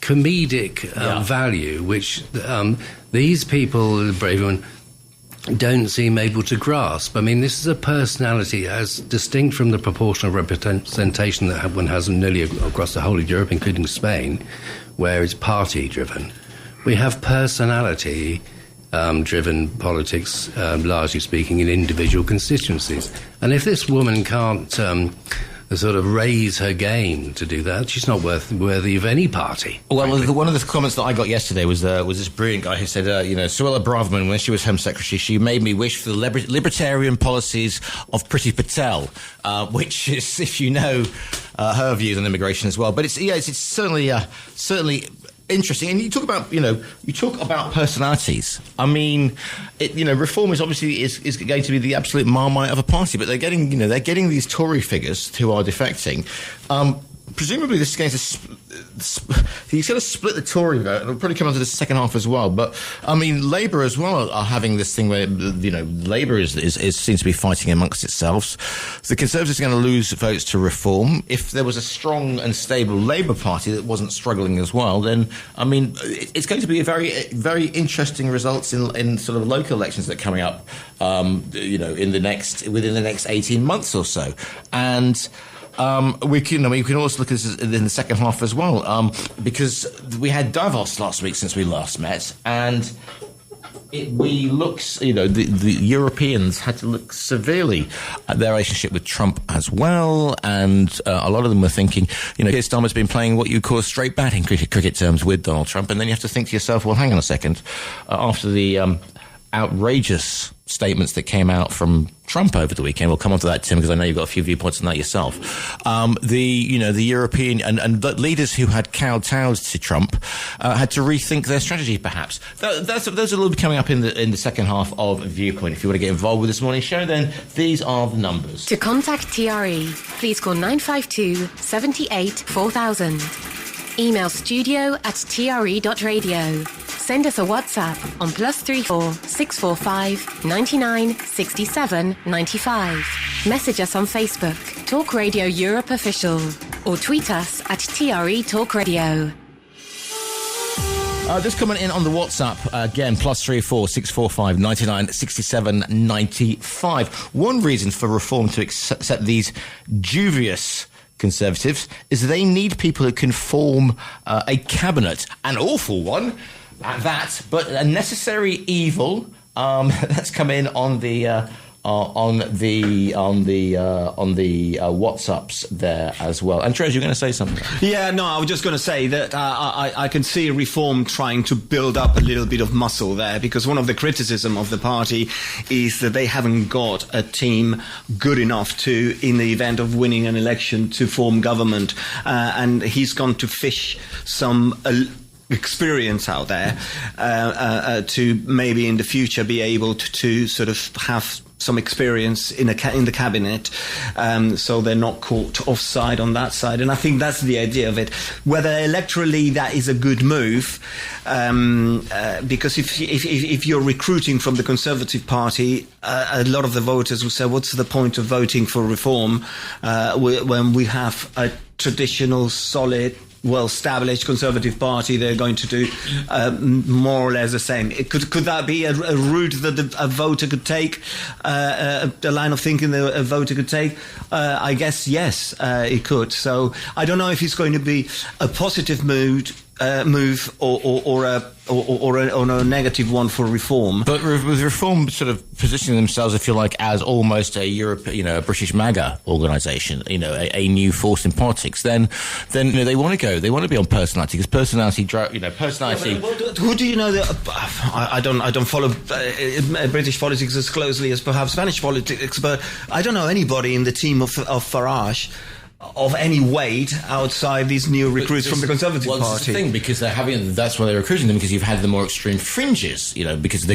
comedic value, which these people, the brave one, don't seem able to grasp. I mean, this is a personality as distinct from the proportional representation that one has nearly across the whole of Europe, including Spain, where it's party-driven. We have personality driven politics, largely speaking, in individual constituencies. And if this woman can't sort of raise her game to do that, she's not worthy of any party. Well, one of the comments that I got yesterday was this brilliant guy who said, Suella Braverman, when she was Home Secretary, she made me wish for the libertarian policies of Priti Patel, which is, if you know, her views on immigration as well. But it's certainly interesting. And you talk about personalities. I mean, Reform is obviously is going to be the absolute marmite of a party, but they're getting these Tory figures who are defecting. Presumably, this is going to he's going to split the Tory vote. It'll probably come onto the second half as well. But I mean, Labour as well are having this thing where Labour seems to be fighting amongst itself. The Conservatives are going to lose votes to Reform. If there was a strong and stable Labour Party that wasn't struggling as well, then I mean, it's going to be a very, very interesting results in sort of local elections that are coming up. Within the next 18 months or so, and. We can also look at this in the second half as well, because we had Davos last week since we last met, and the Europeans had to look severely at their relationship with Trump as well, and a lot of them were thinking, Keir Starmer's been playing what you call a straight bat in cricket terms with Donald Trump, and then you have to think to yourself, well, hang on a second, after the outrageous statements that came out from Trump over the weekend. We'll come on to that, Tim, because I know you've got a few viewpoints on that yourself. The European and the leaders who had kowtowed to Trump had to rethink their strategy, perhaps. Those are a little bit coming up in the second half of Viewpoint. If you want to get involved with this morning's show, then these are the numbers. To contact TRE, please call 952 78 4000. Email studio@tre.radio. Send us a WhatsApp on +34 645 99 67 95. Message us on Facebook, Talk Radio Europe Official, or tweet us at TRE Talk Radio. Just coming in on the WhatsApp, again, +34 645 99 67 95. One reason for Reform to accept these dubious Conservatives is they need people who can form a cabinet, an awful one at that, but a necessary evil. That's come in on the on the WhatsApps there as well. And Trez, you're going to say something? Yeah, no, I was just going to say that I can see Reform trying to build up a little bit of muscle there, because one of the criticism of the party is that they haven't got a team good enough to, in the event of winning an election, to form government. And he's gone to fish some experience out there to maybe in the future be able to sort of have some experience in the cabinet, so they're not caught offside on that side. And I think that's the idea of it. Whether electorally that is a good move, because if you're recruiting from the Conservative Party, a lot of the voters will say, what's the point of voting for Reform when we have a traditional, solid, well-established Conservative Party? They're going to do more or less the same. Could that be a route that a voter could take, a line of thinking that a voter could take? I guess yes, it could. So I don't know if it's going to be a positive move or a negative one for Reform. But with Reform sort of positioning themselves, if you like, as almost a a British MAGA organisation, a new force in politics, then they want to go. They want to be on personality, because personality. Who do you know that? I don't follow British politics as closely as perhaps Spanish politics, but I don't know anybody in the team of Farage of any weight outside these new recruits from the Conservative Party. That's the thing, because that's why they're recruiting them, because you've had the more extreme fringes, because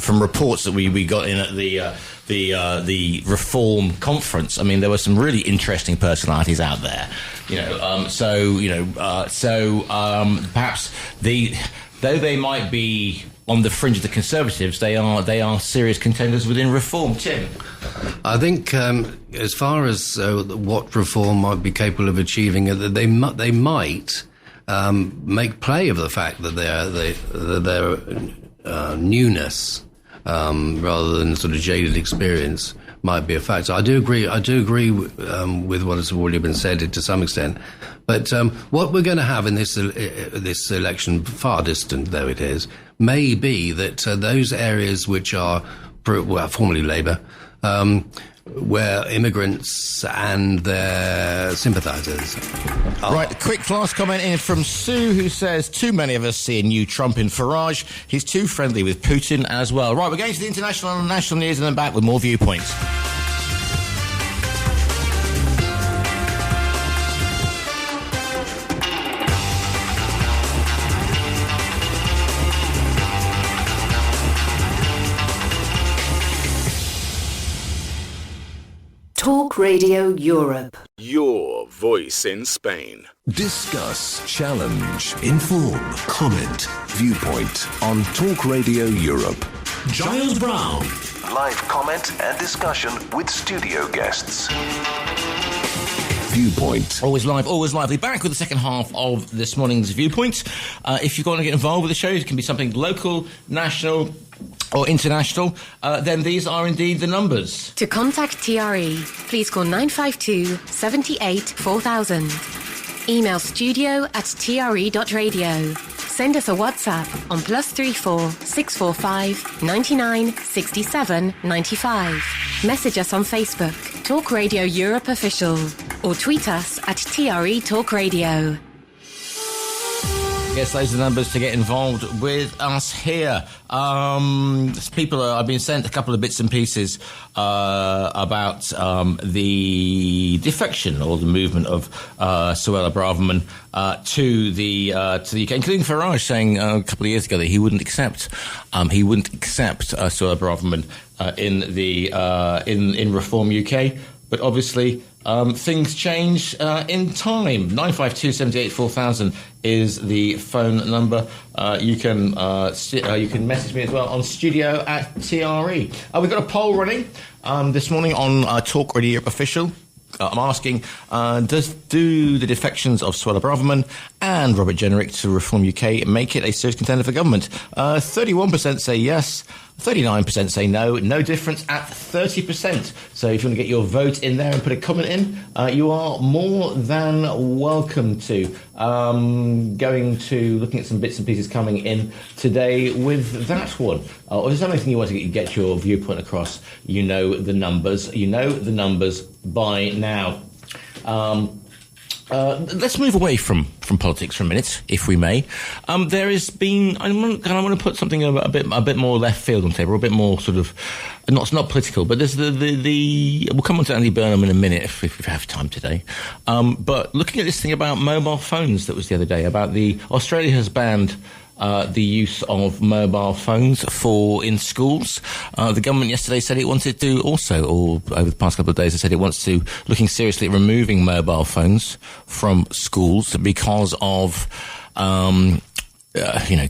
from reports that we got in at the Reform conference, I mean, there were some really interesting personalities out there, perhaps though they might be on the fringe of the Conservatives, they are serious contenders within Reform. Tim? I think as far as what Reform might be capable of achieving, they might make play of the fact that their newness, rather than sort of jaded experience, might be a factor. I do agree with what has already been said to some extent. But what we're going to have in this election, far distant though it is, may be that those areas which are formerly Labour, where immigrants and their sympathisers are. Right, quick last comment in from Sue, who says, too many of us see a new Trump in Farage. He's too friendly with Putin as well. Right, we're going to the international and national news and then back with more Viewpoints. Talk Radio Europe. Your voice in Spain. Discuss, challenge, inform, comment, Viewpoint on Talk Radio Europe. Giles Brown. Live comment and discussion with studio guests. Viewpoint. Always live, always lively. Back with the second half of this morning's Viewpoint. If you want to get involved with the show, it can be something local, national, or international, then these are indeed the numbers. To contact TRE, please call 952 78 4000. Email studio@tre.radio. Send us a WhatsApp on +34 645 99 67 95. Message us on Facebook, Talk Radio Europe Official, or tweet us at TRE Talk Radio. Yes, those are the numbers to get involved with us here. I've been sent a couple of bits and pieces about the defection or the movement of Suella Braverman to the UK, including Farage saying a couple of years ago that he wouldn't accept Suella Braverman in Reform UK. But obviously, things change in time. 952 78 4000 is the phone number. You can message me as well on studio@TRE. We've got a poll running this morning on Talk Radio Europe Official. I'm asking, do the defections of Suella Braverman and and Robert Jenrick to Reform UK make it a serious contender for government? 31% say yes, 39% say no. No difference at 30%. So if you want to get your vote in there and put a comment in, you are more than welcome to. Going to looking at some bits and pieces coming in today with that one. Or is there anything you want to get your viewpoint across? You know the numbers. You know the numbers by now. Let's move away from politics for a minute, if we may. There has been. I want to put something a bit more left field on the table, a bit more sort of not political. But there's the we'll come on to Andy Burnham in a minute if we have time today. But looking at this thing about mobile phones that was the other day, about Australia has banned the use of mobile phones in schools. The government yesterday said it wanted to also, or over the past couple of days, it said it wants to, looking seriously at removing mobile phones from schools because of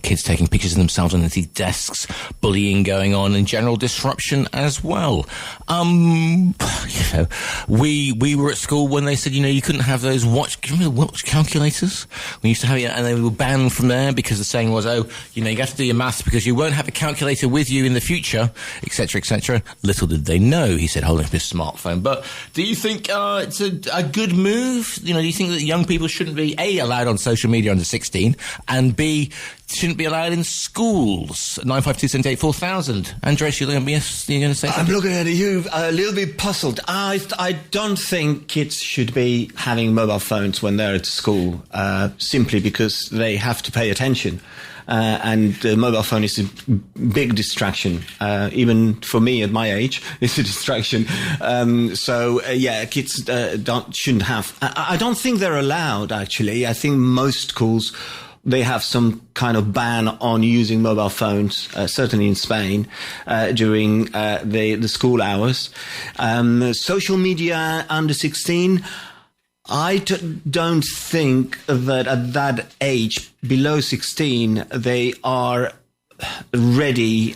kids taking pictures of themselves on empty desks, bullying going on, and general disruption as well. We were at school when they said, you couldn't have those watch calculators? We used to have it, and they were banned from there because the saying was, you have to do your maths because you won't have a calculator with you in the future, etc., etc. Little did they know, he said, holding up his smartphone. But do you think it's a good move? Do you think that young people shouldn't be, A, allowed on social media under 16, and B, shouldn't be allowed in schools? 952784000. Andres, you're going to say something? I'm looking at you a little bit puzzled. I don't think kids should be having mobile phones when they're at school, simply because they have to pay attention. And the mobile phone is a big distraction. Even for me at my age, it's a distraction. Kids shouldn't have. I don't think they're allowed, actually. I think most schools, they have some kind of ban on using mobile phones, certainly in Spain, during the school hours. Social media under 16, I don't think that at that age, below 16, they are ready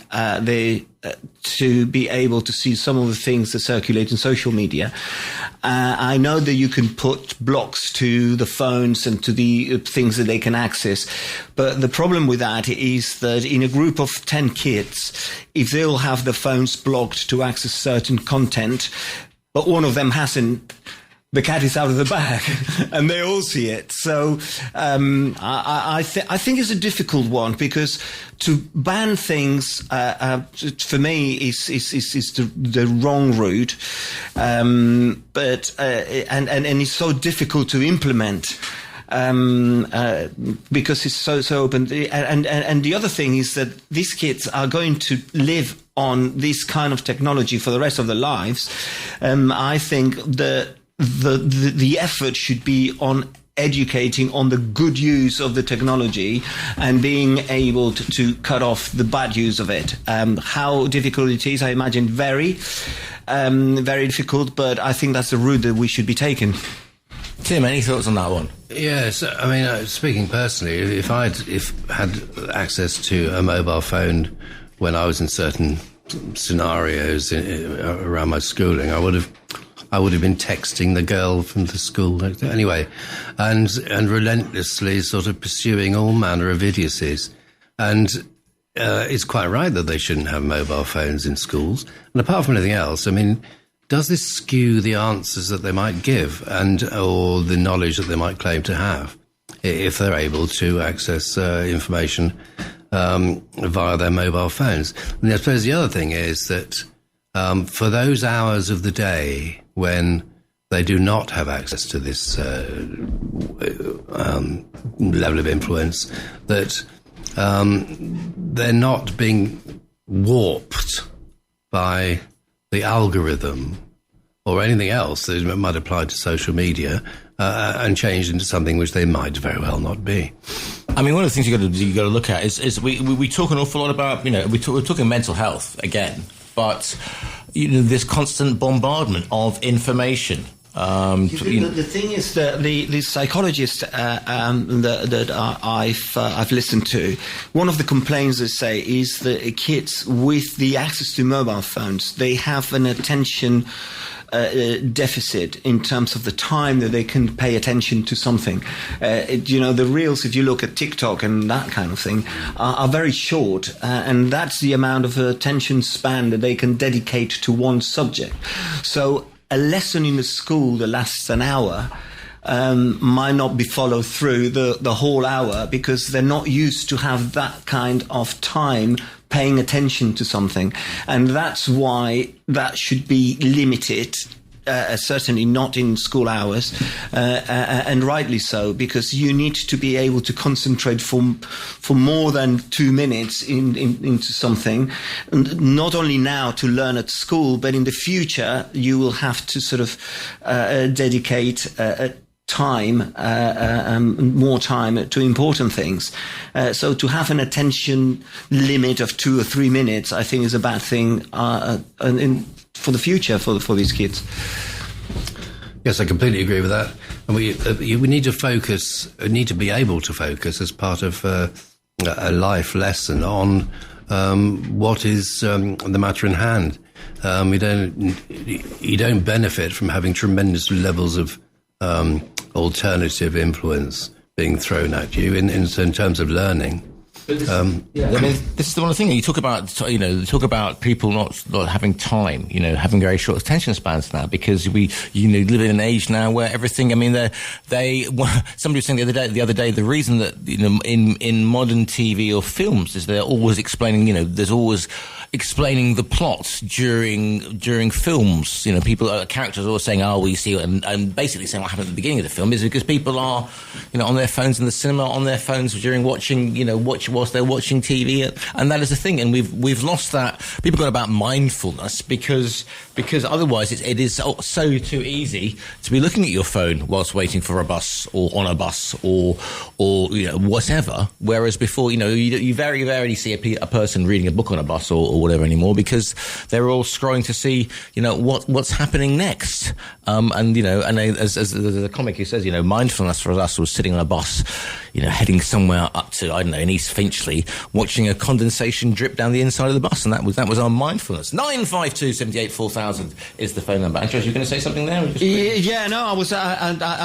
to be able to see some of the things that circulate in social media. I know that you can put blocks to the phones and to the things that they can access, but the problem with that is that in a group of 10 kids, if they all have the phones blocked to access certain content, but one of them hasn't, the cat is out of the bag, and they all see it. So I think it's a difficult one, because to ban things for me is the wrong route, but it's so difficult to implement. Because it's so open, and the other thing is that these kids are going to live on this kind of technology for the rest of their lives. I think the effort should be on educating on the good use of the technology and being able to cut off the bad use of it. How difficult it is, I imagine, very difficult, but I think that's the route that we should be taking. Tim, any thoughts on that one? Yes, I mean, speaking personally, if had access to a mobile phone when I was in certain scenarios around my schooling, I would have been texting the girl from the school anyway, and relentlessly sort of pursuing all manner of idiocies. And it's quite right that they shouldn't have mobile phones in schools. And apart from anything else, I mean, does this skew the answers that they might give or the knowledge that they might claim to have if they're able to access information via their mobile phones? And I suppose the other thing is that for those hours of the day when they do not have access to this level of influence, that they're not being warped by the algorithm or anything else that might apply to social media and changed into something which they might very well not be. I mean, one of the things you got to look at is we talk an awful lot about, we're talking mental health again, but this constant bombardment of information. The thing is that the psychologists that I've listened to, one of the complaints they say is that kids with the access to mobile phones, they have an attention deficit in terms of the time that they can pay attention to something. The reels, if you look at TikTok and that kind of thing, are very short, and that's the amount of attention span that they can dedicate to one subject. So a lesson in the school that lasts an hour might not be followed through the whole hour, because they're not used to have that kind of time paying attention to something. And that's why that should be limited, certainly not in school hours, and rightly so, because you need to be able to concentrate for more than 2 minutes into something, and not only now to learn at school, but in the future you will have to sort of dedicate time, more time to important things. So to have an attention limit of 2 or 3 minutes, I think, is a bad thing for the future for these kids. Yes, I completely agree with that. And we need to focus, need to be able to focus as part of a life lesson on what is the matter in hand. You don't benefit from having tremendous levels of alternative influence being thrown at you in terms of learning. I mean, this is the one thing you talk about people not having time, having very short attention spans now, because we live in an age now where everything. I mean, somebody was saying the other day, the reason that in modern TV or films is they're always explaining. There's always explaining the plot during films. Characters are always saying, "Oh, we see," and basically saying what happened at the beginning of the film is because people are, on their phones in the cinema, on their phones during watching, whilst they're watching TV, and that is the thing. And we've lost that. People got about mindfulness because otherwise it is so too easy to be looking at your phone whilst waiting for a bus or on a bus or whatever. Whereas before, you very rarely see a person reading a book on a bus or whatever anymore, because they're all scrolling to see what's happening next. And as the comic who says, mindfulness for us was sitting on a bus, heading somewhere up to, I don't know, in East Finchley, watching a condensation drip down the inside of the bus, and that was our mindfulness. 952 78 4000 is the phone number. Andreas, you were going to say something there? I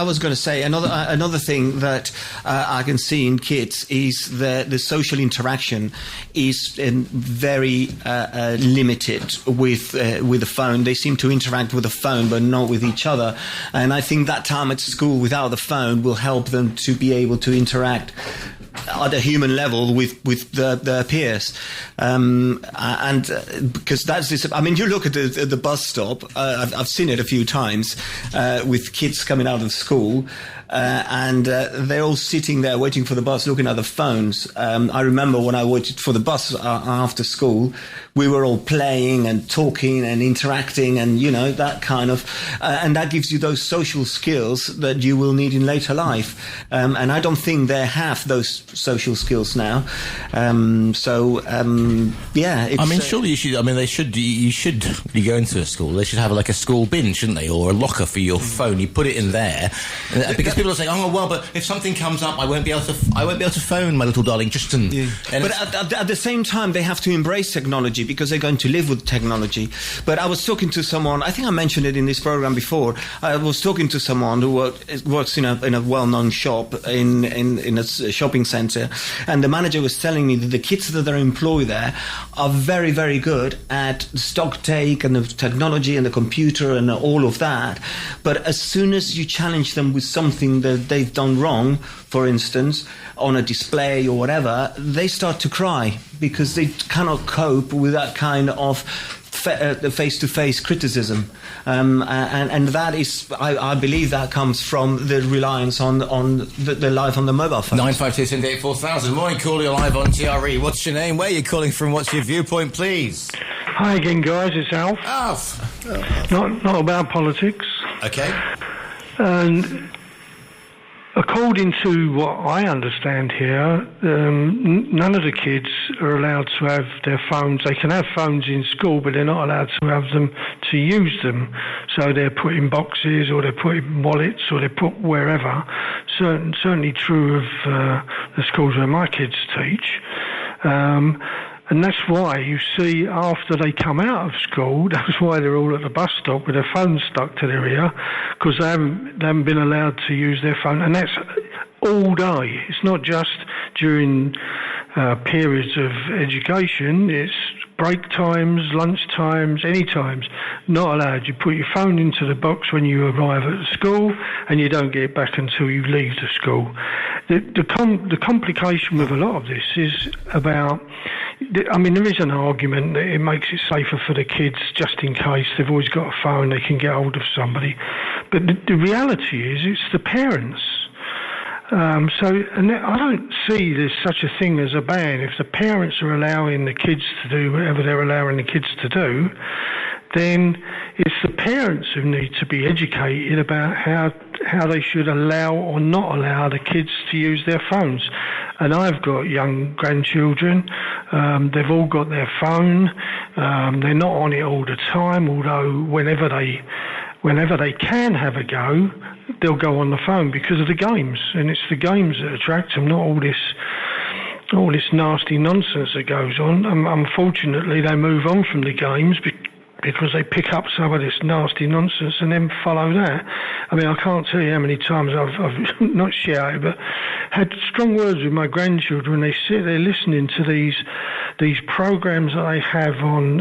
was going to say another thing that I can see in kids is the social interaction is very limited with the phone. They seem to interact with the phone, but not with each other. And I think that time at school without the phone will help them to be able to interact at a human level with their peers, and because that's this. I mean, you look at the bus stop. I've seen it a few times with kids coming out of school. And they're all sitting there waiting for the bus, looking at the phones. I remember when I waited for the bus after school, we were all playing and talking and interacting, and that kind of, and that gives you those social skills that you will need in later life. And I don't think they have those social skills now. Surely you should. I mean, you should go into a school. They should have like a school bin, shouldn't they, or a locker for your phone? You put it in there, because people are saying, "Oh well, but if something comes up, I won't be able to phone my little darling Justin." Yeah. But at the same time, they have to embrace technology because they're going to live with technology. But I was talking to someone. I think I mentioned it in this program before. I was talking to someone who works in a well-known shop in a shopping centre, and the manager was telling me that the kids that are employed there are very, very good at stock take and the technology and the computer and all of that. But as soon as you challenge them with something that they've done wrong, for instance, on a display or whatever, they start to cry because they cannot cope with that kind of face-to-face criticism. And that is, I believe that comes from the reliance on the life on the mobile phone. 952 78 4000. Morning, caller, you're live on TRE. What's your name? Where are you calling from? What's your viewpoint, please? Hi again, guys. It's Alf. Alf. Not about politics. Okay. And according to what I understand here, none of the kids are allowed to have their phones. They can have phones in school, but they're not allowed to have them to use them. So they're put in boxes, or they're put in wallets, or they're put wherever. Certainly true of the schools where my kids teach. And that's why you see after they come out of school, that's why they're all at the bus stop with their phones stuck to their ear, because they haven't been allowed to use their phone. And that's all day. It's not just during periods of education. It's break times, lunch times, any times. Not allowed. You put your phone into the box when you arrive at the school, and you don't get it back until you leave the school. The complication with a lot of this is about, I mean, there is an argument that it makes it safer for the kids just in case they've always got a phone, they can get hold of somebody. But the reality is it's the parents. And I don't see there's such a thing as a ban. If the parents are allowing the kids to do whatever they're allowing the kids to do, then it's the parents who need to be educated about how they should allow or not allow the kids to use their phones. And I've got young grandchildren. They've all got their phone. They're not on it all the time, although whenever they can have a go, they'll go on the phone because of the games. And it's the games that attract them, not all this nasty nonsense that goes on. Unfortunately, they move on from the games because they pick up some of this nasty nonsense and then follow that. I mean, I can't tell you how many times I've not shouted, but had strong words with my grandchildren. They sit there listening to these programs that they have on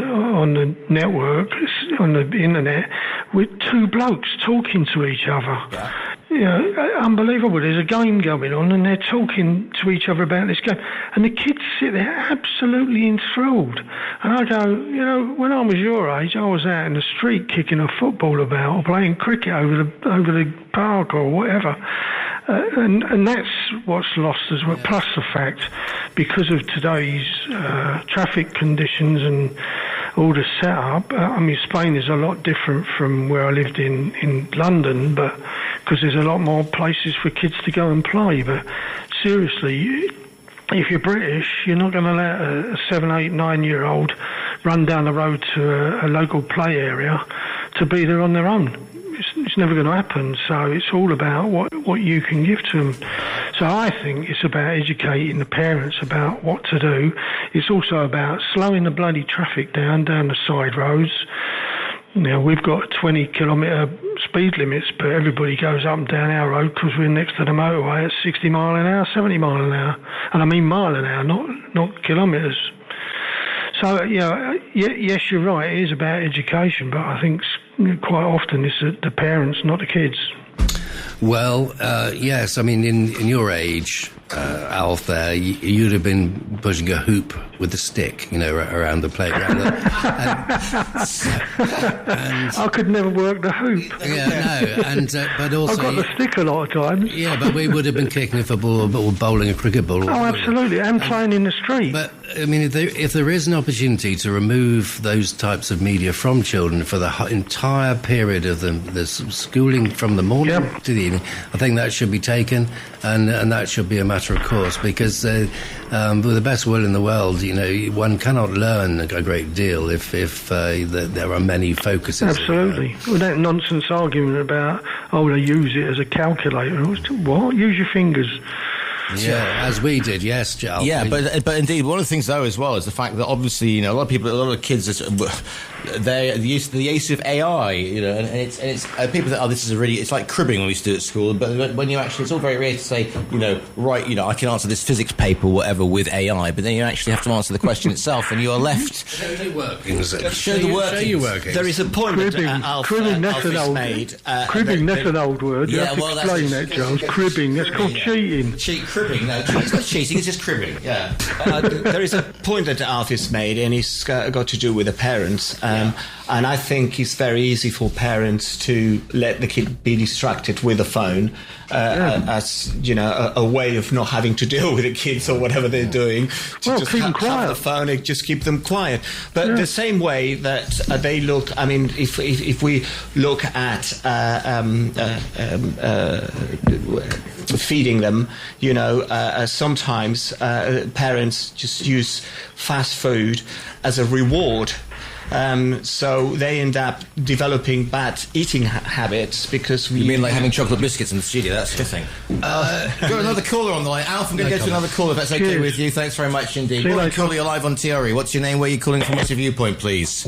the network, on the internet, with two blokes talking to each other. Yeah. You know, unbelievable. There's a game going on and they're talking to each other about this game. And the kids sit there absolutely enthralled. And I go, you know, when I was your age, I was out in the street kicking a football about or playing cricket over the park or whatever. And that's what's lost as well. Plus the fact, because of today's traffic conditions and all the setup, I mean, Spain is a lot different from where I lived in London, but because there's a lot more places for kids to go and play. But seriously, if you're British, you're not going to let a 7, 8, 9-year-old run down the road to a local play area to be there on their own. It's never going to happen. So it's all about what you can give to them. So I think it's about educating the parents about what to do. It's also about slowing the bloody traffic down the side roads. You know, we've got 20-kilometre speed limits, but everybody goes up and down our road because we're next to the motorway at 60 mile an hour, 70 mile an hour. And I mean mile an hour, not kilometres. So, you know, yes, you're right, it is about education, but I think quite often it's the parents, not the kids. Well, yes, I mean, in your age, Alf, there, you'd have been pushing a hoop with a stick, you know, around the playground. I could never work the hoop. Yeah, no, and but also I've got the stick a lot of times. Yeah, but we would have been kicking a football or bowling a cricket ball. Oh, absolutely, and playing in the street. But I mean, if there is an opportunity to remove those types of media from children for the entire period of the schooling from the morning to the evening, I think that should be taken, and that should be a matter of course, because with the best will in the world, you know, one cannot learn a great deal if there are many focuses. Absolutely. Well, that nonsense argument about, they use it as a calculator. What? Use your fingers. Yeah, as we did, yes, Giles. Yeah, but indeed, one of the things though as well is the fact that obviously, you know, a lot of kids, they're used to the use of AI, you know, and it's people that this is it's like cribbing when we used to do it at school, but when you actually, it's all very rare to say, you know, right, you know, I can answer this physics paper or whatever with AI, but then you actually have to answer the question itself, and you are left. Show the workings. Show the workings. There is a point cribbing, that Alf that's made. Cribbing, that's an old word. Yeah, you have to explain that, Giles. Cribbing, that's called cheating. Cribbing, no, it's not cheating, it's just cribbing, yeah. There is a point that Alf has made, and it's got to do with the parents. And I think it's very easy for parents to let the kid be distracted with a phone as, you know, a way of not having to deal with the kids or whatever they're doing. To just have the phone and just keep them quiet. But the same way that they look, I mean, if we look at feeding them, you know, sometimes parents just use fast food as a reward So they end up developing bad eating habits because You mean like having chocolate biscuits in the studio? That's the thing. Got another caller on the line. Alf, I'm going to go to another caller if that's okay with you. Thanks very much indeed. Morning, caller, you're live on TRE. What's your name? Where are you calling from? What's your viewpoint, please?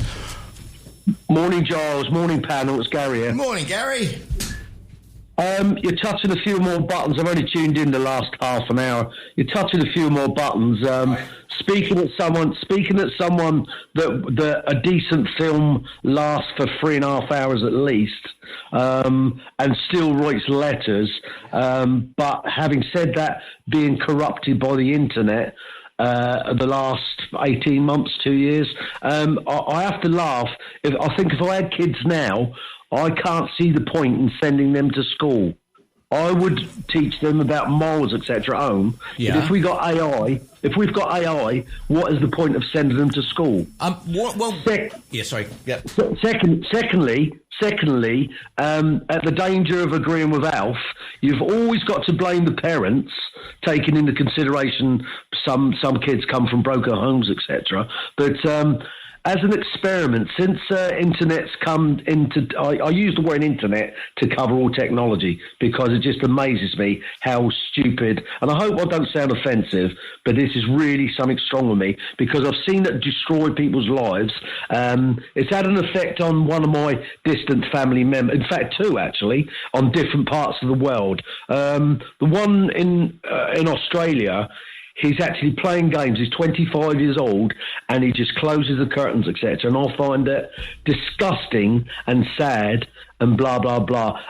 Morning, Giles. Morning, panel. It's Gary here. Morning, Gary. You're touching a few more buttons. I've only tuned in the last half an hour. You're touching a few more buttons. Speaking at someone that a decent film lasts for 3.5 hours at least, and still writes letters. But having said that, being corrupted by the internet. The last 18 months, 2 years, I have to laugh. I think if I had kids now, I can't see the point in sending them to school. I would teach them about morals, etc. at home. Yeah. But if we've got AI, what is the point of sending them to school? Sorry. Yeah. Secondly, at the danger of agreeing with Alf, you've always got to blame the parents, taking into consideration some kids come from broken homes, etc. But as an experiment, since internet's come into... I use the word internet to cover all technology because it just amazes me how stupid... And I hope I don't sound offensive, but this is really something strong with me because I've seen it destroy people's lives. It's had an effect on one of my distant family members, in fact, two, actually, on different parts of the world. The one in Australia... He's actually playing games. He's 25 years old, and he just closes the curtains, etc. And I find it disgusting and sad and blah, blah, blah.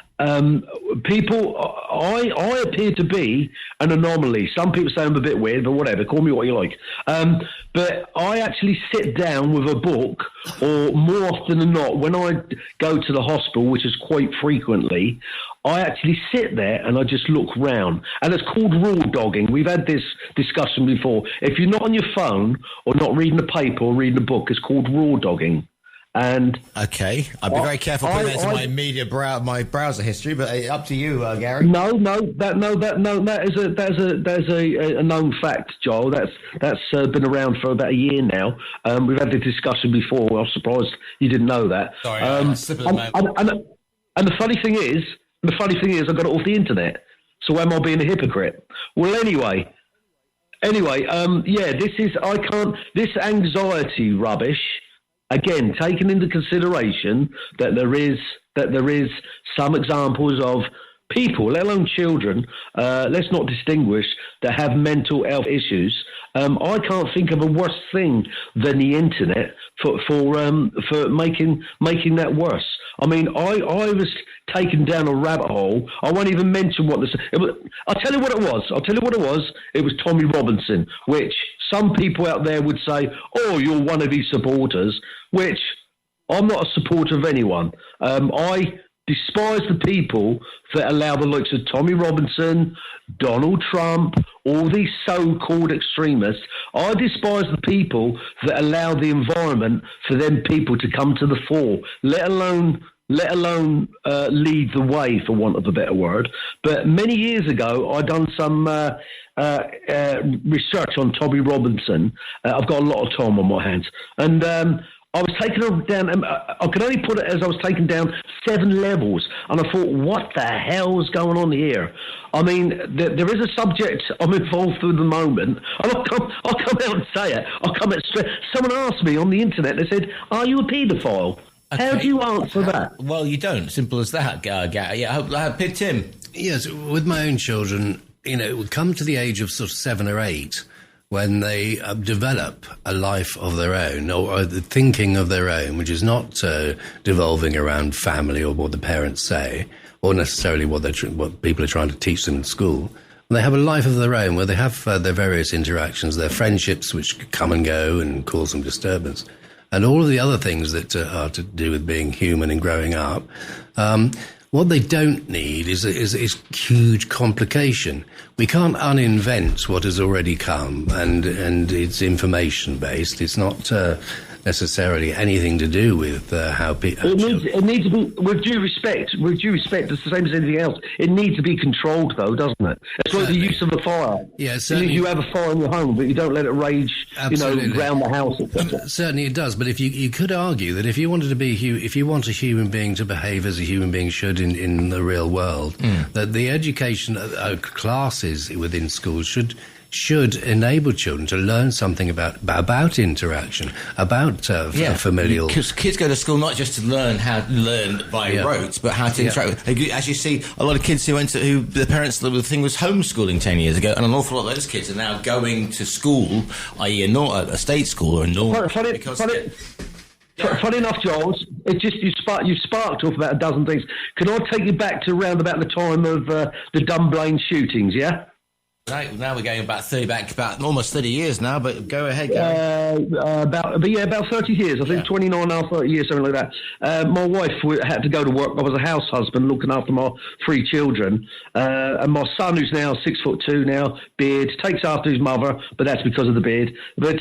People, I appear to be an anomaly. Some people say I'm a bit weird, but whatever. Call me what you like. But I actually sit down with a book, or more often than not, when I go to the hospital, which is quite frequently, I actually sit there and I just look round. And it's called raw dogging. We've had this discussion before. If you're not on your phone or not reading the paper or reading a book, it's called raw dogging. And okay, I'd be very careful putting that into my browser history, but up to you, Gary. That's a known fact, Joel. That's been around for about a year now. We've had the discussion before. I was surprised you didn't know that. Sorry, and the funny thing is, I got it off the internet. So am I being a hypocrite? Well, anyway, this anxiety rubbish. Again, taking into consideration that there is some examples of people, let alone children, let's not distinguish, that have mental health issues. I can't think of a worse thing than the internet for making that worse. I mean, I was taken down a rabbit hole. I won't even mention what this. I'll tell you what it was. It was Tommy Robinson, which some people out there would say, "Oh, you're one of his supporters," which I'm not a supporter of anyone. I despise the people that allow the likes of Tommy Robinson, Donald Trump, all these so-called extremists. I despise the people that allow the environment for them people to come to the fore, let alone lead the way, for want of a better word. But many years ago, I done some research on Tommy Robinson. I've got a lot of time on my hands, and I was taken down. I could only put it as I was taken down 7 levels, and I thought, what the hell's going on here? I mean, there is a subject I'm involved with at the moment, and I'll come out and say it. I'll come out straight. Someone asked me on the internet. They said, "Are you a paedophile?" Okay. How do you answer that? Well, you don't. Simple as that, Gary. Yeah, Tim. Yes, with my own children, it would come to the age of sort of 7 or 8 when they develop a life of their own or the thinking of their own, which is not devolving around family or what the parents say, or necessarily what people are trying to teach them in school. And they have a life of their own where they have their various interactions, their friendships, which come and go and cause some disturbance, and all of the other things that are to do with being human and growing up. What they don't need is huge complication. We can't uninvent what has already come, and it's information based. It's not necessarily anything to do with how people... It needs to be, with due respect, it's the same as anything else. It needs to be controlled, though, doesn't it? It's like the use of a fire. Yeah, certainly. You have a fire in your home, but you don't let it rage, round the house, etc. Certainly it does, but if you could argue that if you want a human being to behave as a human being should in the real world, that the education classes within schools should enable children to learn something about interaction, about familial... Because kids go to school not just to learn by rote, but how to interact. As you see, a lot of kids who the parents, the thing was homeschooling 10 years ago, and an awful lot of those kids are now going to school, i.e. a state school or a normal... Funny enough, Giles, you sparked off about a dozen things. Can I take you back to around about the time of the Dunblane shootings, yeah? Right, now we're going about almost 30 years now, but go ahead, Gary. About 30 years. I think 29 and a half, 30 years, something like that. My wife had to go to work. I was a house husband looking after my 3 children. And my son, who's now 6'2" now, beard, takes after his mother, but that's because of the beard. But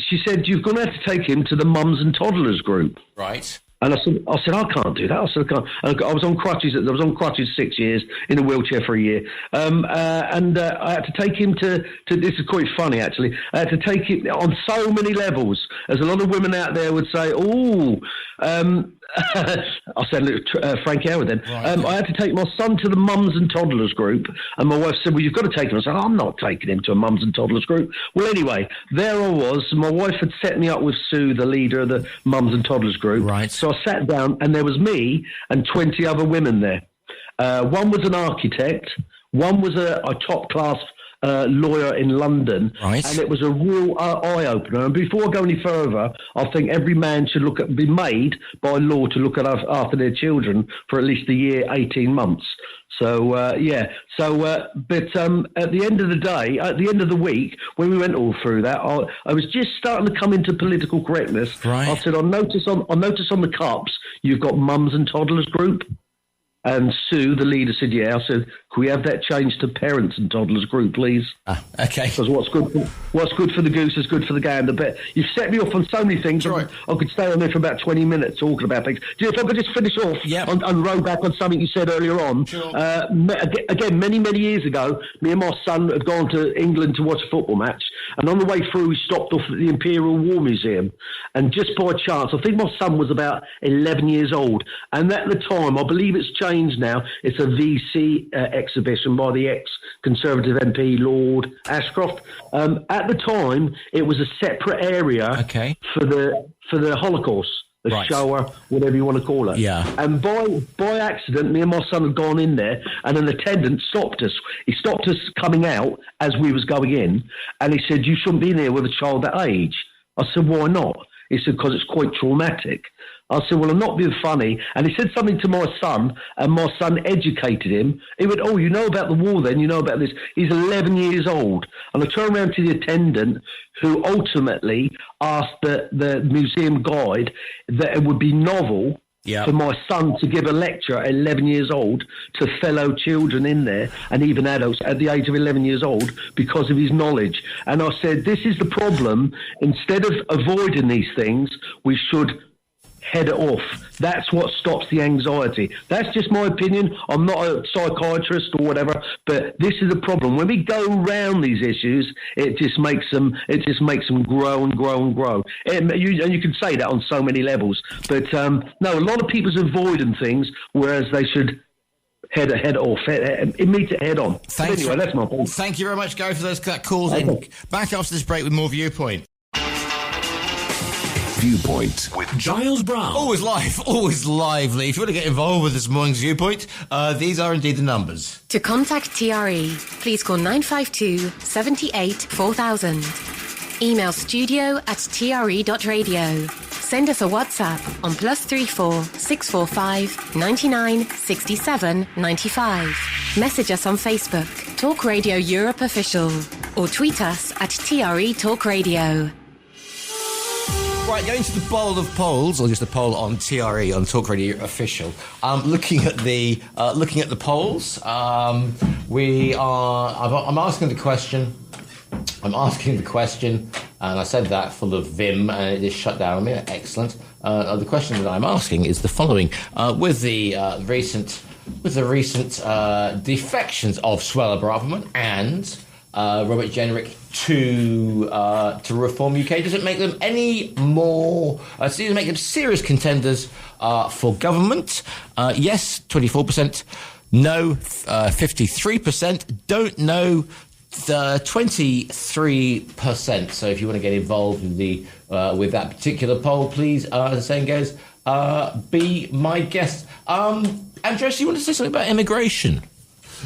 she said, you're going to have to take him to the mums and toddlers group. Right. And I said, I can't do that. I said, I can't. And I was on crutches. 6 years, in a wheelchair for a year. And I had to take him to, this is quite funny, actually. I had to take him on so many levels. As a lot of women out there would say, I'll send Frank Howard then. Right. I had to take my son to the mums and toddlers group, and my wife said, well, you've got to take him. I said, I'm not taking him to a mums and toddlers group. Well, anyway, there I was. My wife had set me up with Sue, the leader of the mums and toddlers group. Right. So I sat down, and there was me and 20 other women there. One was an architect, one was a top-class lawyer in London, right. And it was a real eye-opener. And before I go any further, I think every man should be made by law to look after their children for at least a year, 18 months. So, but at the end of the day, at the end of the week, when we went all through that, I was just starting to come into political correctness. Right. I said, I notice on the cups, you've got mums and toddlers group. And Sue, the leader, said, yeah. I said, can we have that changed to parents and toddlers group, please? Okay. Because what's good for the goose is good for the gander. But you've set me off on so many things. Right. I could stay on there for about 20 minutes talking about things. If I could just finish off and roll back on something you said earlier on. Sure. Again, many, many years ago, me and my son had gone to England to watch a football match. And on the way through, we stopped off at the Imperial War Museum. And just by chance, I think my son was about 11 years old. And at the time, I believe it's changed now. It's a VC exhibition by the ex-Conservative MP, Lord Ashcroft. At the time, it was a separate area for the Holocaust. The shower, whatever you want to call it. Yeah. And by accident, me and my son had gone in there, and an attendant stopped us. He stopped us coming out as we was going in, and he said, you shouldn't be in there with a child that age. I said, why not? He said, because it's quite traumatic. I said, well, I'm not being funny. And he said something to my son, and my son educated him. He went, oh, you know about the war then? You know about this? He's 11 years old. And I turned around to the attendant, who ultimately asked the museum guide that it would be novel for my son to give a lecture at 11 years old to fellow children in there, and even adults at the age of 11 years old, because of his knowledge. And I said, this is the problem. Instead of avoiding these things, we should head it off. That's what stops the anxiety. That's just my opinion. I'm not a psychiatrist or whatever, but this is the problem. When we go around these issues, it just makes them grow and grow and grow. And you can say that on so many levels. But no, a lot of people's avoiding things, whereas they should head off. Meet it head on. Anyway, that's my point. Thank you very much, Gary, for those calls in. Back after this break with more Viewpoint. Viewpoint with Giles Brown. Always live, always lively. If you want to get involved with this morning's Viewpoint, these are indeed the numbers. To contact TRE, please call 952 78 4000. Email studio@tre.radio. Send us a WhatsApp on +34 645 99 67 95. Message us on Facebook, Talk Radio Europe Official, or tweet us at TRE Talk Radio. Right, going to the bowl of polls, or just a poll on TRE on Talk Radio Official. Looking at the polls, I'm asking the question. And I said that full of vim, and it just shut down on me. Excellent. The question that I'm asking is the following: with the recent defections of Suella Braverman and Robert Jenrick to Reform UK, does it make them any more? Does it make them serious contenders for government? Yes, 24%. No, 53%. Don't know. 23%. So if you want to get involved with that particular poll, please, as the saying goes, be my guest. Andres, you want to say something about immigration?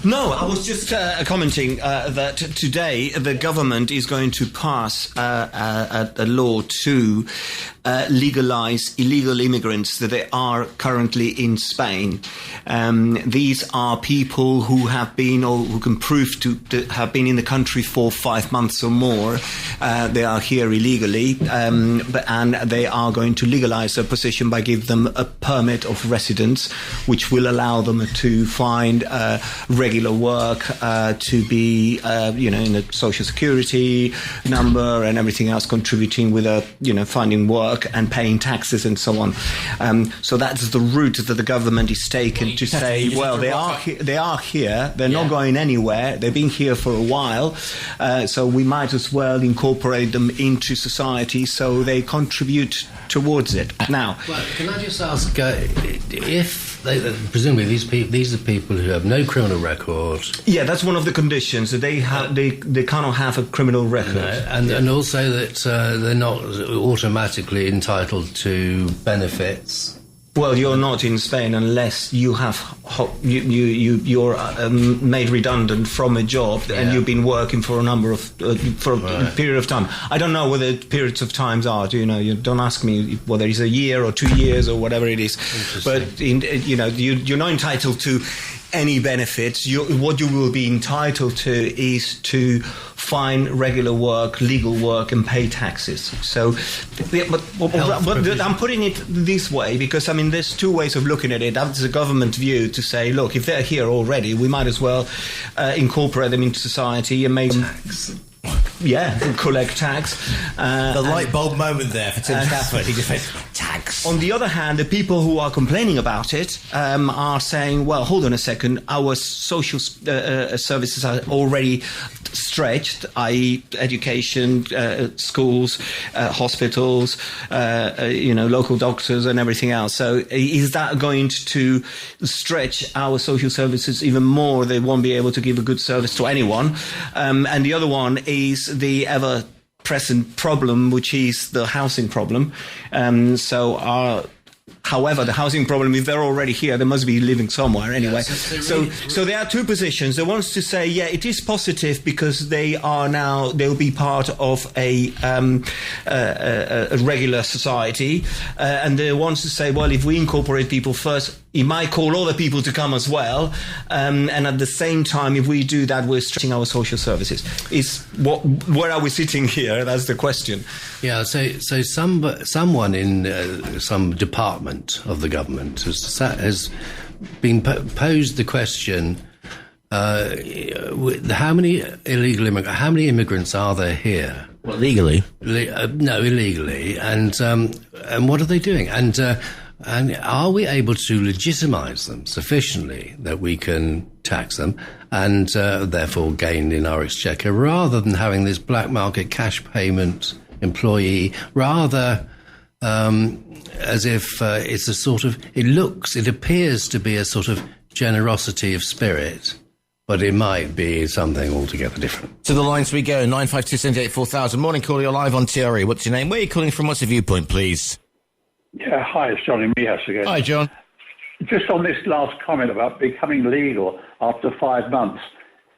No, I was just commenting that today the government is going to pass a law to legalise illegal immigrants that they are currently in Spain. These are people who have been, or who can prove to have been in the country for 5 months or more. They are here illegally, and they are going to legalise their position by giving them a permit of residence, which will allow them to find regular work, to be, in a social security number and everything else, contributing with finding work and paying taxes and so on. So that's the route that the government is taking to say, well, they are here, they're not going anywhere, they've been here for a while, so we might as well incorporate them into society so they contribute towards it. Now, well, can I just ask, if presumably these are people who have no criminal record? Yeah, that's one of the conditions, that they cannot have a criminal record. No, and also that they're not automatically entitled to benefits. Well, you're not in Spain unless you have you're made redundant from a job and you've been working for a number of a period of time. I don't know whether periods of times are. Do you know? You don't ask me whether it's a year or 2 years or whatever it is. But you're not entitled to any benefits. What you will be entitled to is to find regular work, legal work, and pay taxes. So, but I'm putting it this way because, there's two ways of looking at it. That's the government view to say, look, if they're here already, we might as well incorporate them into society and make tax. Collect tax. The light bulb moment there for Tim Stafford. He just went, tax. On the other hand, the people who are complaining about it are saying, well, hold on a second, our social services are already stretched, i.e. education, schools, hospitals, local doctors and everything else. So is that going to stretch our social services even more? They won't be able to give a good service to anyone. And the other one is the ever-present problem, which is the housing problem. However, the housing problem, if they're already here, they must be living somewhere anyway. So there are two positions. There wants to say, it is positive because they'll be part of a regular society. And there wants to say, well, if we incorporate people first, it might call other people to come as well. And at the same time, if we do that, we're stretching our social services. Where are we sitting here? That's the question. Yeah, so someone in some department of the government has been posed the question: how many immigrants are there here? Well, legally? No, illegally. And what are they doing? And are we able to legitimise them sufficiently that we can tax them and therefore gain in our exchequer, rather than having this black market cash payment employee, rather as if it's a sort of, it appears to be a sort of generosity of spirit, but it might be something altogether different. To the lines we go, 952-78-4000. Morning caller, you're live on TRE. What's your name? Where are you calling from? What's your viewpoint, please? Yeah, hi, it's Johnny Meehouse again. Hi, John. Just on this last comment about becoming legal after 5 months,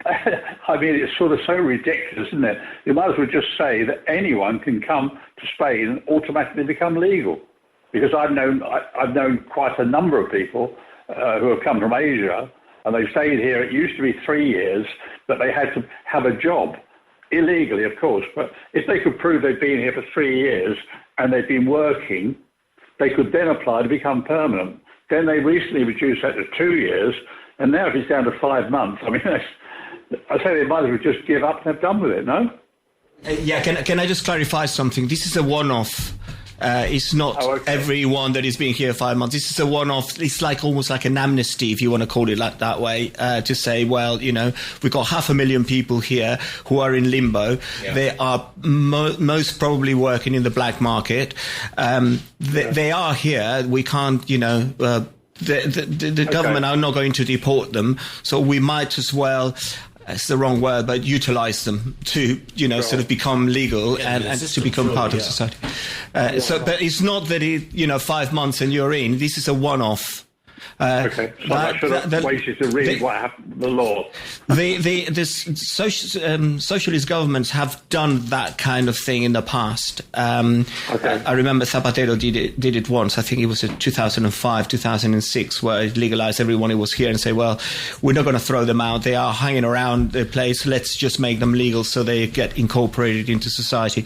it's sort of so ridiculous, isn't it? You might as well just say that anyone can come to Spain and automatically become legal. Because I've known quite a number of people who have come from Asia, and they've stayed here. It used to be 3 years, but they had to have a job, illegally, of course. But if they could prove they'd been here for 3 years and they'd been working, they could then apply to become permanent. Then they recently reduced that to 2 years, and now if it's down to 5 months, I say they might as well just give up and have done with it, no? Can I just clarify something? This is a one-off. It's not everyone that is being here 5 months. This is a one-off. It's almost like an amnesty, if you want to call it that way, to say, well, we've got 500,000 people here who are in limbo. Yeah. They are most probably working in the black market. They are here. We can't, the government are not going to deport them, so we might as well. It's the wrong word, but utilize them to, sort of become legal and to become part of society. But it's not that 5 months and you're in. This is a one-off. So I should have waited to read what happened, the law. The socialist governments have done that kind of thing in the past. I remember Zapatero did it once. I think it was in 2005, 2006, where it legalized everyone who was here and say, well, we're not going to throw them out. They are hanging around the place. Let's just make them legal so they get incorporated into society.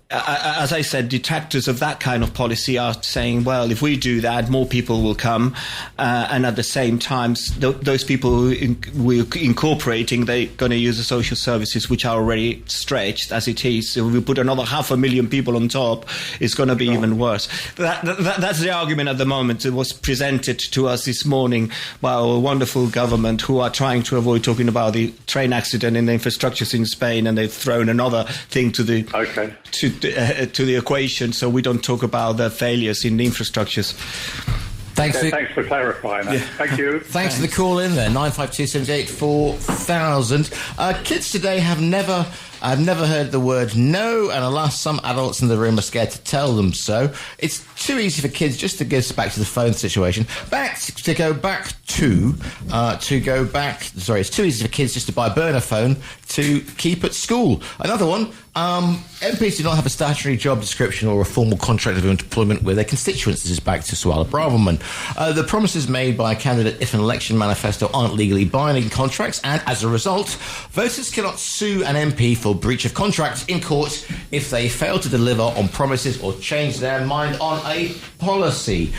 As I said, detractors of that kind of policy are saying, well, if we do that, more people will come. And at the same time, those people who we're incorporating, they're going to use the social services, which are already stretched as it is. So if we put another 500,000 people on top, it's going to be even worse. That's the argument at the moment. It was presented to us this morning by our wonderful government, who are trying to avoid talking about the train accident and the infrastructures in Spain, and they've thrown another thing to the to the equation, so we don't talk about the failures in the infrastructures. Thanks for clarifying that. Yeah. Thank you. Thanks for the call in there. 952 78 4000. Kids today I've never heard the word no, and alas, some adults in the room are scared to tell them so. It's too easy for kids, just to get us back to the phone situation. It's too easy for kids just to buy a burner phone to keep at school. Another one, MPs do not have a statutory job description or a formal contract of employment with their constituents. This is back to Suella Braverman. The promises made by a candidate if an election manifesto aren't legally binding contracts, and as a result, voters cannot sue an MP for breach of contract in court if they fail to deliver on promises or change their mind on a policy.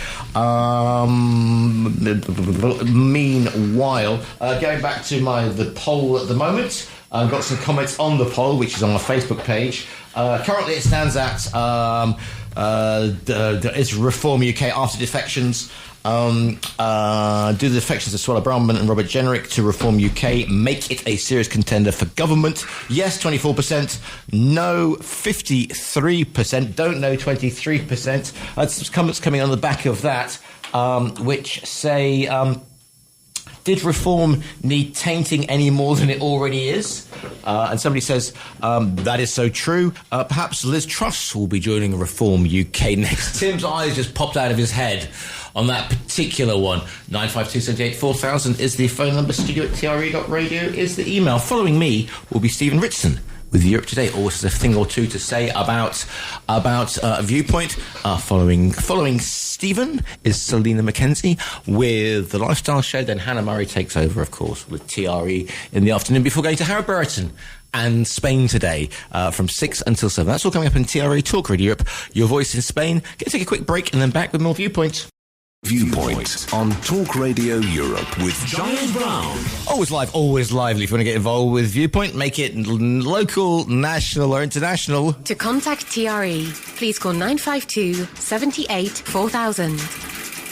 Meanwhile, going back to the poll at the moment, I've got some comments on the poll, which is on our Facebook page. Currently it stands at is Reform UK after defections. Do the defections of Suella Braverman and Robert Jenrick to Reform UK make it a serious contender for government? Yes, 24%. No, 53%. Don't know, 23%. Some comments coming on the back of that, which say... did reform need tainting any more than it already is? And somebody says, that is so true. Perhaps Liz Truss will be joining Reform UK next. Tim's eyes just popped out of his head on that particular one. 952 78 4000 is the phone number. studio@tre.radio is the email. Following me will be Stephen Richardson with Europe Today. Always a thing or two to say about Viewpoint. Following Stephen is Selena Mackenzie with The Lifestyle Show. Then Hannah Murray takes over, of course, with TRE in the afternoon before going to Harry Brereton and Spain today from 6 until 7. That's all coming up in TRE Talk Radio Europe, your voice in Spain. Going to take a quick break and then back with more Viewpoint. Viewpoint on Talk Radio Europe with Giles Brown. Always live, always lively. If you want to get involved with Viewpoint, make it local, national or international. To contact TRE, please call 952 78 4000.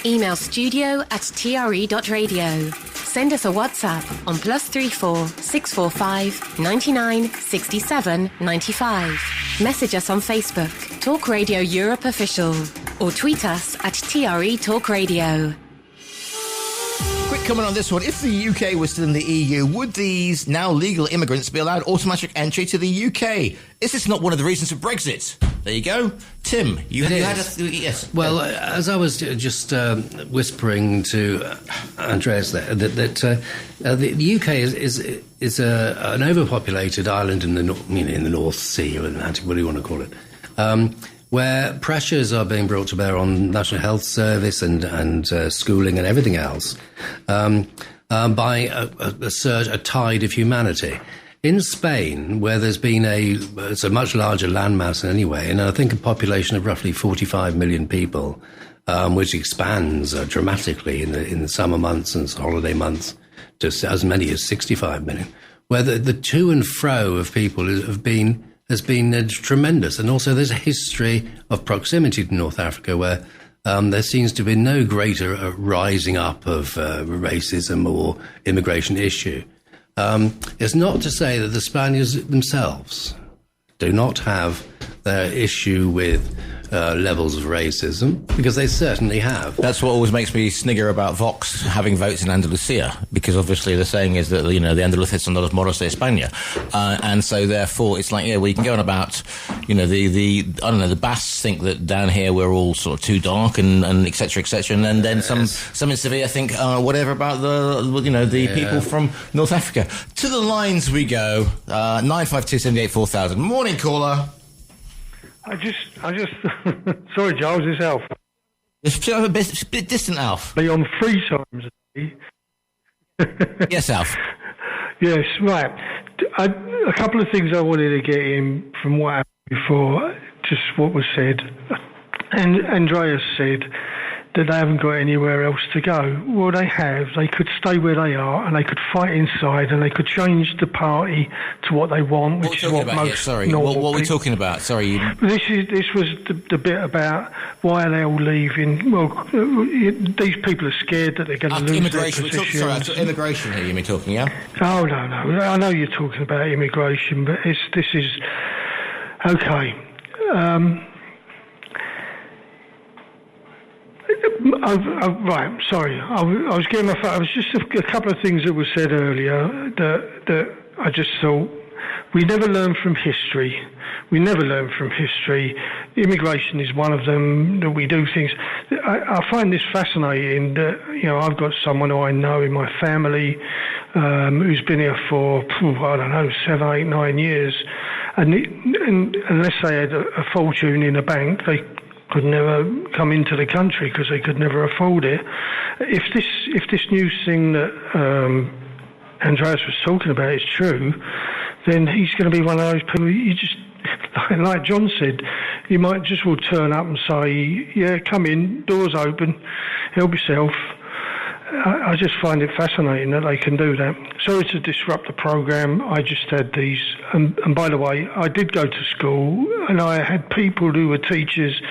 Email studio@tre.radio. Send us a WhatsApp on +34 645 99 67 95. Message us on Facebook, Talk Radio Europe Official, or tweet us at TRE Talk Radio. Quick comment on this one. If the UK was still in the EU, would these now legal immigrants be allowed automatic entry to the UK? Is this not one of the reasons for Brexit? There you go. Tim, you had yes. Well, as I was just whispering to Andreas there, that the UK is an overpopulated island in the North Sea, or Atlantic, what do you want to call it? Where pressures are being brought to bear on National Health Service and schooling and everything else by a tide of humanity. In Spain, where there's been it's a much larger landmass anyway, and I think a population of roughly 45 million people, which expands dramatically in the summer months and holiday months to as many as 65 million. where the to and fro of people has been tremendous. And also there's a history of proximity to North Africa where there seems to be no greater rising up of racism or immigration issue. It's not to say that the Spaniards themselves do not have their issue with levels of racism, because they certainly have. That's what always makes me snigger about Vox having votes in Andalusia, because obviously the saying is that, the Andaluces son los moros de España. And so therefore it's like, well, you can go on about, the Basques think that down here we're all sort of too dark and et cetera, and then some in Sevilla think, whatever about the people from North Africa. To the lines we go, 952 78 4000. Morning, caller. I just, sorry, Giles, it's Alf. It's a bit distant, Alf. Be on 3 times a day. Yes, Alf. Yes, right. A couple of things I wanted to get in from what happened before, just what was said. And Andreas said that they haven't got anywhere else to go. Well, they have. They could stay where they are, and they could fight inside, and they could change the party to what they want, which is what most. Sorry, what are we talking about? Sorry. This was the bit about why are they all leaving. Well, these people are scared that they're going to lose immigration. their positions. Immigration here, you're talking, yeah? Oh, no. I know you're talking about immigration, but this is... Okay. Right, sorry. I was getting my phone. It was just a couple of things that were said earlier that I just thought we never learn from history. Immigration is one of them, that we do things. I find this fascinating that, I've got someone who I know in my family who's been here for, 7, 8, 9 years. And unless they had a fortune in a bank, they could never come into the country because they could never afford it. If this new thing that Andreas was talking about is true, then he's going to be one of those people. You just, like John said, you might just will turn up and say, "Yeah, come in, doors open, help yourself." I just find it fascinating that they can do that. Sorry to disrupt the programme. I just had these. And by the way, I did go to school, and I had people who were teachers.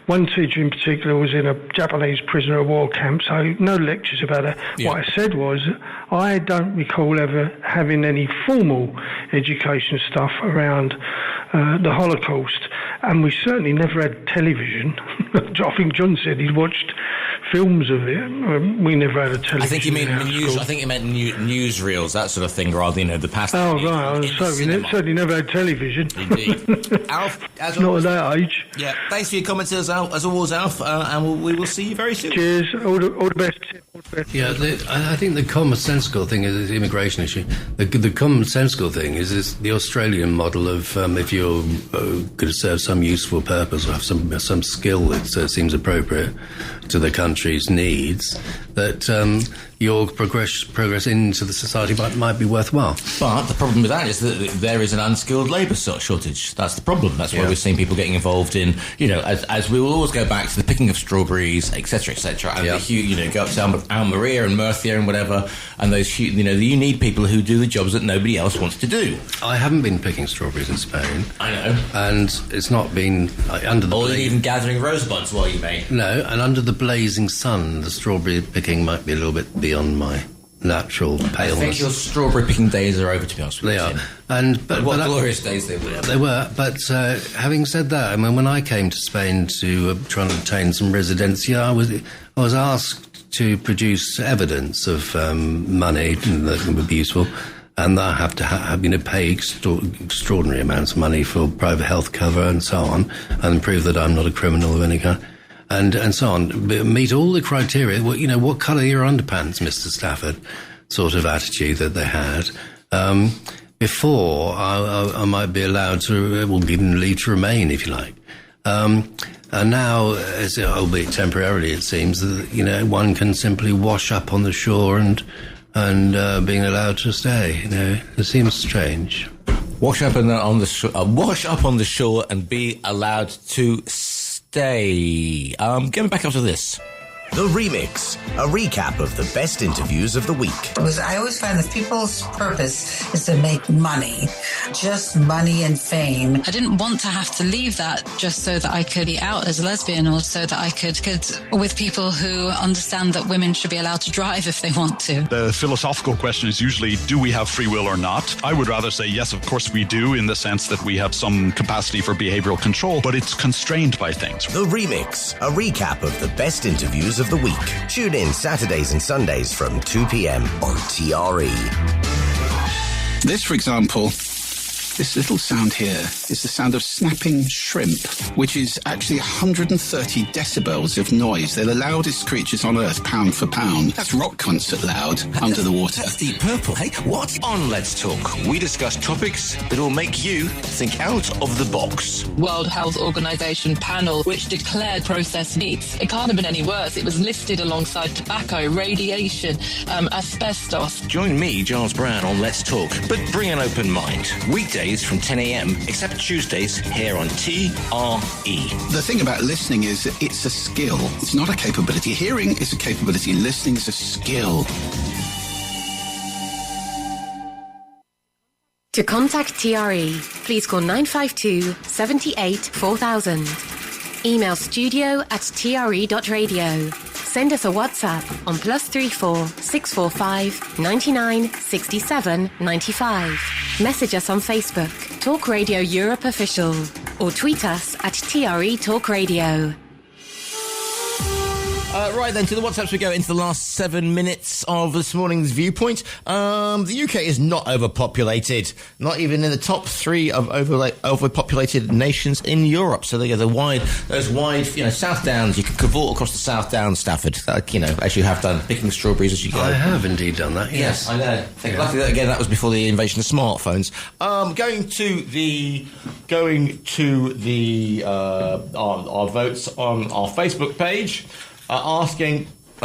One teacher in particular was in a Japanese prisoner of war camp, so no lectures about that. Yeah. What I said was, I don't recall ever having any formal education stuff around the Holocaust, and we certainly never had television. I think John said he'd watched films of it. We never had a television. I think you mean news. I think you meant newsreels, that sort of thing, rather than the past. Oh right, we certainly never had television. Indeed, Alf. Not at that age. Yeah, thanks for your comments as always, Alf, and we will see you very soon. Cheers. All the best. Yeah, I think the commonsensical thing is the immigration issue. The commonsensical thing is the Australian model of if you're going to serve some useful purpose or have some skill that seems appropriate to the country's needs, that your progress into the society might be worthwhile. But the problem with that is that there is an unskilled labour shortage. That's the problem. That's why we're seeing people getting involved in, as we will always go back to the picking of strawberries, etc., and the huge, go up to Almeria and Murcia and whatever, and those, you need people who do the jobs that nobody else wants to do. I haven't been picking strawberries in Spain. I know. And it's not been under the... Or even gathering rosebuds while you may. No, and under the blazing sun, the strawberry picking might be a little bit beyond my natural paleness. I think your strawberry picking days are over, to be honest with you. They are. But what glorious days they were. They were. But having said that, I mean, when I came to Spain to try and obtain some residencia, I was asked to produce evidence of money that would be useful, and I have to pay extraordinary amounts of money for private health cover and so on, and prove that I'm not a criminal of any kind. And so on, meet all the criteria. What colour are your underpants, Mr. Stafford? Sort of attitude that they had. Before, I might be allowed to, given leave to remain, if you like. And now, albeit temporarily, it seems that one can simply wash up on the shore and being allowed to stay. It seems strange. Wash up on the shore and be allowed to stay. Going back after this. The Remix, a recap of the best interviews of the week. I always find that people's purpose is to make money, just money and fame. I didn't want to have to leave that just so that I could be out as a lesbian, or so that I could with people who understand that women should be allowed to drive if they want to. The philosophical question is usually, do we have free will or not? I would rather say yes, of course we do, in the sense that we have some capacity for behavioral control, but it's constrained by things. The Remix, a recap of the best interviews of the week. Tune in Saturdays and Sundays from 2 p.m. on TRE. This, for example, this little sound here is the sound of snapping shrimp, which is actually 130 decibels of noise. They're the loudest creatures on Earth, pound for pound. That's rock concert loud under the water. That's Deep Purple, hey? What? On Let's Talk, we discuss topics that will make you think out of the box. World Health Organization panel, which declared processed meats. It can't have been any worse. It was listed alongside tobacco, radiation, asbestos. Join me, Giles Brown, on Let's Talk, but bring an open mind. Weekdays from 10 a.m, except Tuesdays, here on TRE. The thing about listening is that it's a skill. It's not a capability. Hearing is a capability. Listening is a skill. To contact TRE, please call 952 78 4000. Email studio@tre.radio. Send us a WhatsApp on +34 645 99 67 95. Message us on Facebook, Talk Radio Europe Official, or tweet us at TRE Talk Radio. Right then, to the WhatsApps we go into the last 7 minutes of this morning's Viewpoint. The UK is not overpopulated, not even in the top 3 of overpopulated nations in Europe. So those wide, South Downs. You can cavort across the South Downs, Stafford, as you have done, picking strawberries as you go. I have indeed done that. Yes, I know. Luckily, again, that was before the invasion of smartphones. Going to the our votes on our Facebook page. Asking is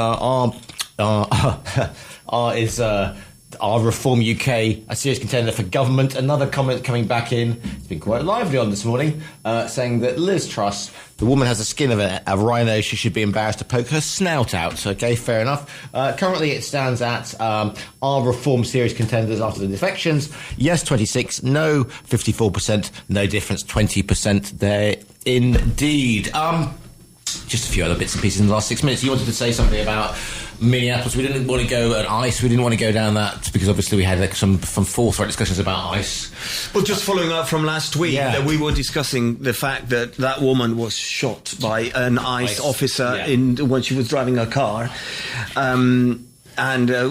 our Reform UK a serious contender for government? Another comment coming back in. It's been quite lively on this morning, saying that Liz Truss, the woman has the skin of a rhino. She should be embarrassed to poke her snout out. Okay, fair enough. Currently, it stands at our Reform serious contenders after the defections. Yes, 26. No, 54%. No difference, 20% there indeed. Just a few other bits and pieces in the last 6 minutes. You wanted to say something about Minneapolis. We didn't want to go at ICE. We didn't want to go down that because obviously we had some forthright discussions about ICE. Well, just following up from last week, that we were discussing the fact that woman was shot by an ICE officer when she was driving her car. And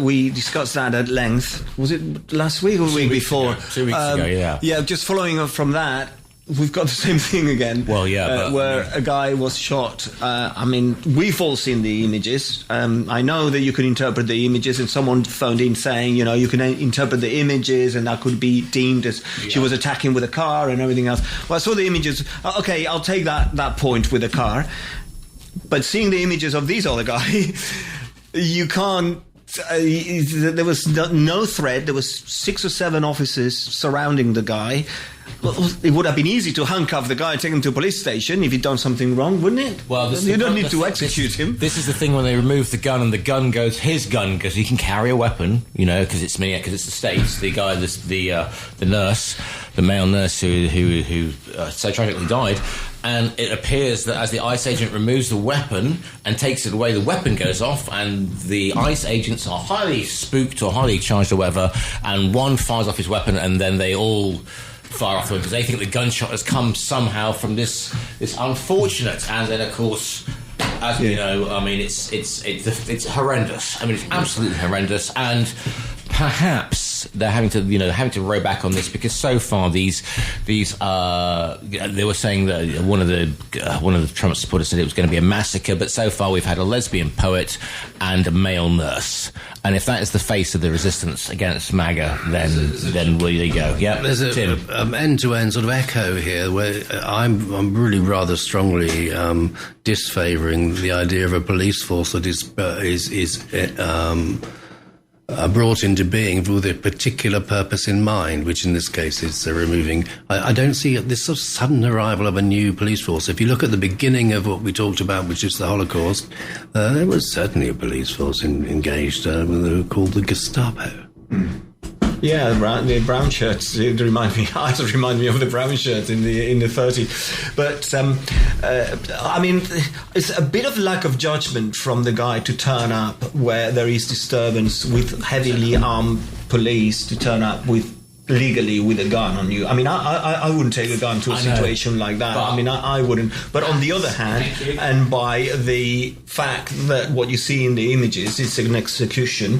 we discussed that at length. Was it last week or the week before? 2 weeks ago, yeah. Yeah, just following up from that, we've got the same thing again. Well, yeah. Where a guy was shot. We've all seen the images. I know that you can interpret the images, and someone phoned in saying, you can interpret the images and that could be deemed as she was attacking with a car and everything else. Well, I saw the images. Okay, I'll take that point with a car. But seeing the images of this other guy, you can't. There was no threat. There was 6 or 7 officers surrounding the guy. Well, it would have been easy to handcuff the guy and take him to a police station if he'd done something wrong, wouldn't it? Well, you don't need to execute him. This is the thing when they remove the gun and the gun goes his gun because he can carry a weapon, because it's the States. The guy, the nurse, the male nurse who so tragically died. And it appears that as the ICE agent removes the weapon and takes it away, the weapon goes off, and the ICE agents are highly spooked or highly charged or whatever, and one fires off his weapon, and then they all fire off because they think the gunshot has come somehow from this unfortunate. And then, of course, as we know, it's horrendous. It's absolutely horrendous, and perhaps they're having to row back on this because so far they were saying that one of the Trump supporters said it was going to be a massacre, but so far we've had a lesbian poet and a male nurse, and if that is the face of the resistance against MAGA, then there you go. Yeah, there's an end-to-end sort of echo here where I'm really rather strongly disfavouring the idea of a police force that is are brought into being with a particular purpose in mind, which in this case is removing. I don't see this sort of sudden arrival of a new police force. If you look at the beginning of what we talked about, which is the Holocaust, there was certainly a police force engaged called the Gestapo. Yeah, the brown shirts. It remind me of the brown shirts in the 30s. But I mean, it's a bit of lack of judgment from the guy to turn up where there is disturbance with heavily armed police to turn up legally with a gun on you. I mean, I wouldn't take a gun to a situation like that. I mean, I wouldn't. But on the other hand, and by the fact that what you see in the images, it's an execution.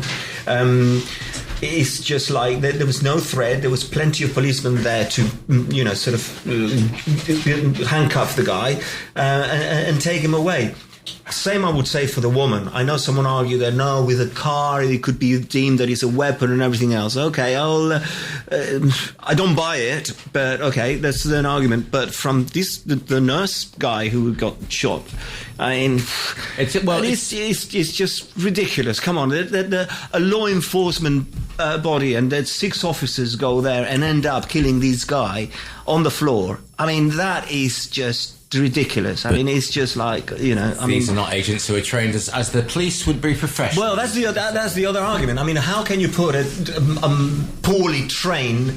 It's just like there was no threat. There was plenty of policemen there to, sort of handcuff the guy and take him away. Same I would say for the woman. I know someone argued that no, with a car it could be deemed that it's a weapon and everything else. Okay, I don't buy it, but okay, that's an argument. But from the nurse guy who got shot, I mean, it's just ridiculous. Come on, a law enforcement body and that 6 officers go there and end up killing this guy on the floor. I mean, that is just ridiculous. I mean, it's just like, these are not agents who are trained as the police would be professional. Well, that's the other argument. I mean, how can you put a poorly trained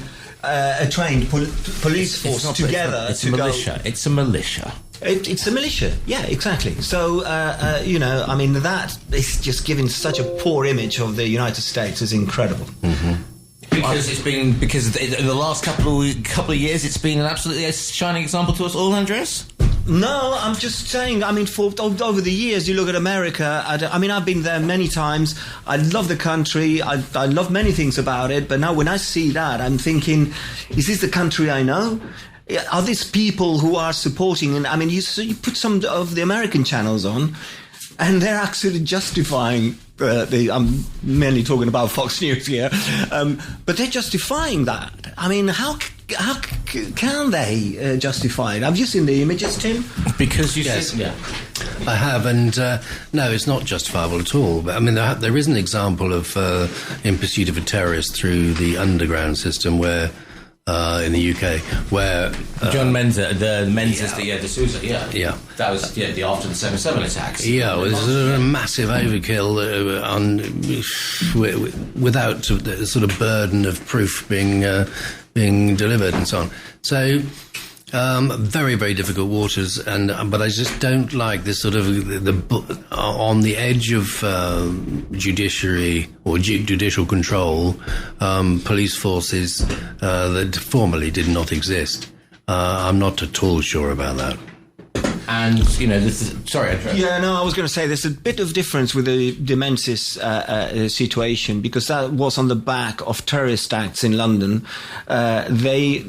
police force together? It's a militia. It's a militia. It's a militia. Yeah, exactly. So, I mean, that is just giving such a poor image of the United States. Is incredible. Mm-hmm. Because in the last couple of years it's been an absolutely shining example to us all, Andreas? No, I'm just saying, I mean, over the years, you look at America, I mean, I've been there many times. I love the country. I love many things about it. But now when I see that, I'm thinking, is this the country I know? Are these people who are supporting? And I mean, you put some of the American channels on, and they're actually justifying. I'm mainly talking about Fox News here, but they're justifying that. I mean, how can they justify it? Have you seen the images, Tim? Because I have, and no, it's not justifiable at all. But I mean, there is an example of In Pursuit of a Terrorist through the underground system where. In the UK, where John Menzer, the suicide, that was the after the 7/7 attacks. Yeah, it was a massive overkill without the sort of burden of proof being delivered and so on. So. Very, very difficult waters, but I just don't like this sort of on the edge of judiciary or judicial control, police forces that formerly did not exist. I'm not at all sure about that. And, this is... Sorry, Andrew. Yeah, no, I was going to say there's a bit of difference with the Menzies situation, because that was on the back of terrorist acts in London. They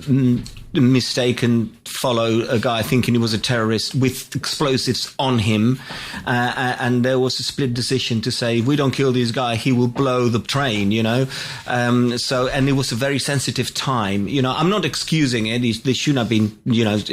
mistaken follow a guy thinking he was a terrorist with explosives on him, and there was a split decision to say, if we don't kill this guy, he will blow the train, and it was a very sensitive time. I'm not excusing it. They shouldn't have been,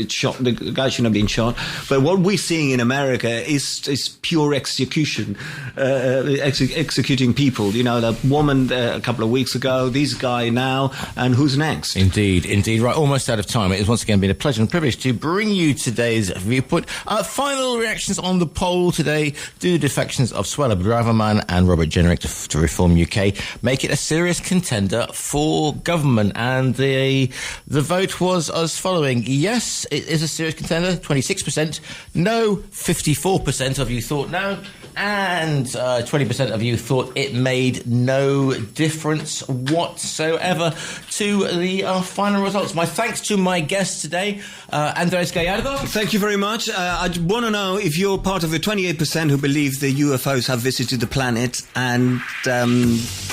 shot. The guy shouldn't have been shot. But what we're seeing in America is pure execution, executing people. That woman a couple of weeks ago, this guy now, and who's next? Indeed. Right, almost out of time. It has once again been a pleasure and privilege to bring you today's Viewpoint. Final reactions on the poll today. Do the defections of Suella Braverman and Robert Jenrick to Reform UK make it a serious contender for government? And the vote was as following. Yes, it is a serious contender, 26%. No, 54% of you thought no. And 20% of you thought it made no difference whatsoever to the final results. My thanks to my guest today, Andres Gallardo. Thank you very much. I want to know if you're part of the 28% who believe the UFOs have visited the planet, and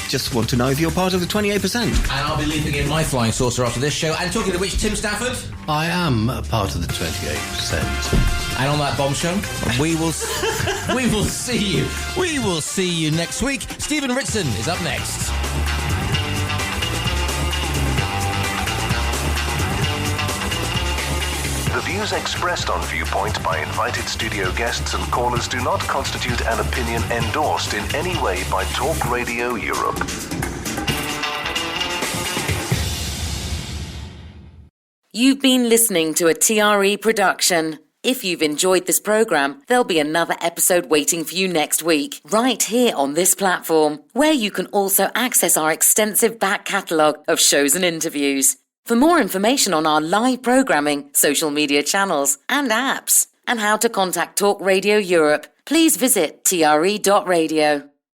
just want to know if you're part of the 28%. And I'll be leaping in my flying saucer after this show. And talking to which, Tim Stafford? I am a part of the 28%. And on that bombshell, we will see you. We will see you next week. Stephen Ritson is up next. The views expressed on Viewpoint by invited studio guests and callers do not constitute an opinion endorsed in any way by Talk Radio Europe. You've been listening to a TRE production. If you've enjoyed this programme, there'll be another episode waiting for you next week, right here on this platform, where you can also access our extensive back catalogue of shows and interviews. For more information on our live programming, social media channels and apps, and how to contact Talk Radio Europe, please visit tre.radio.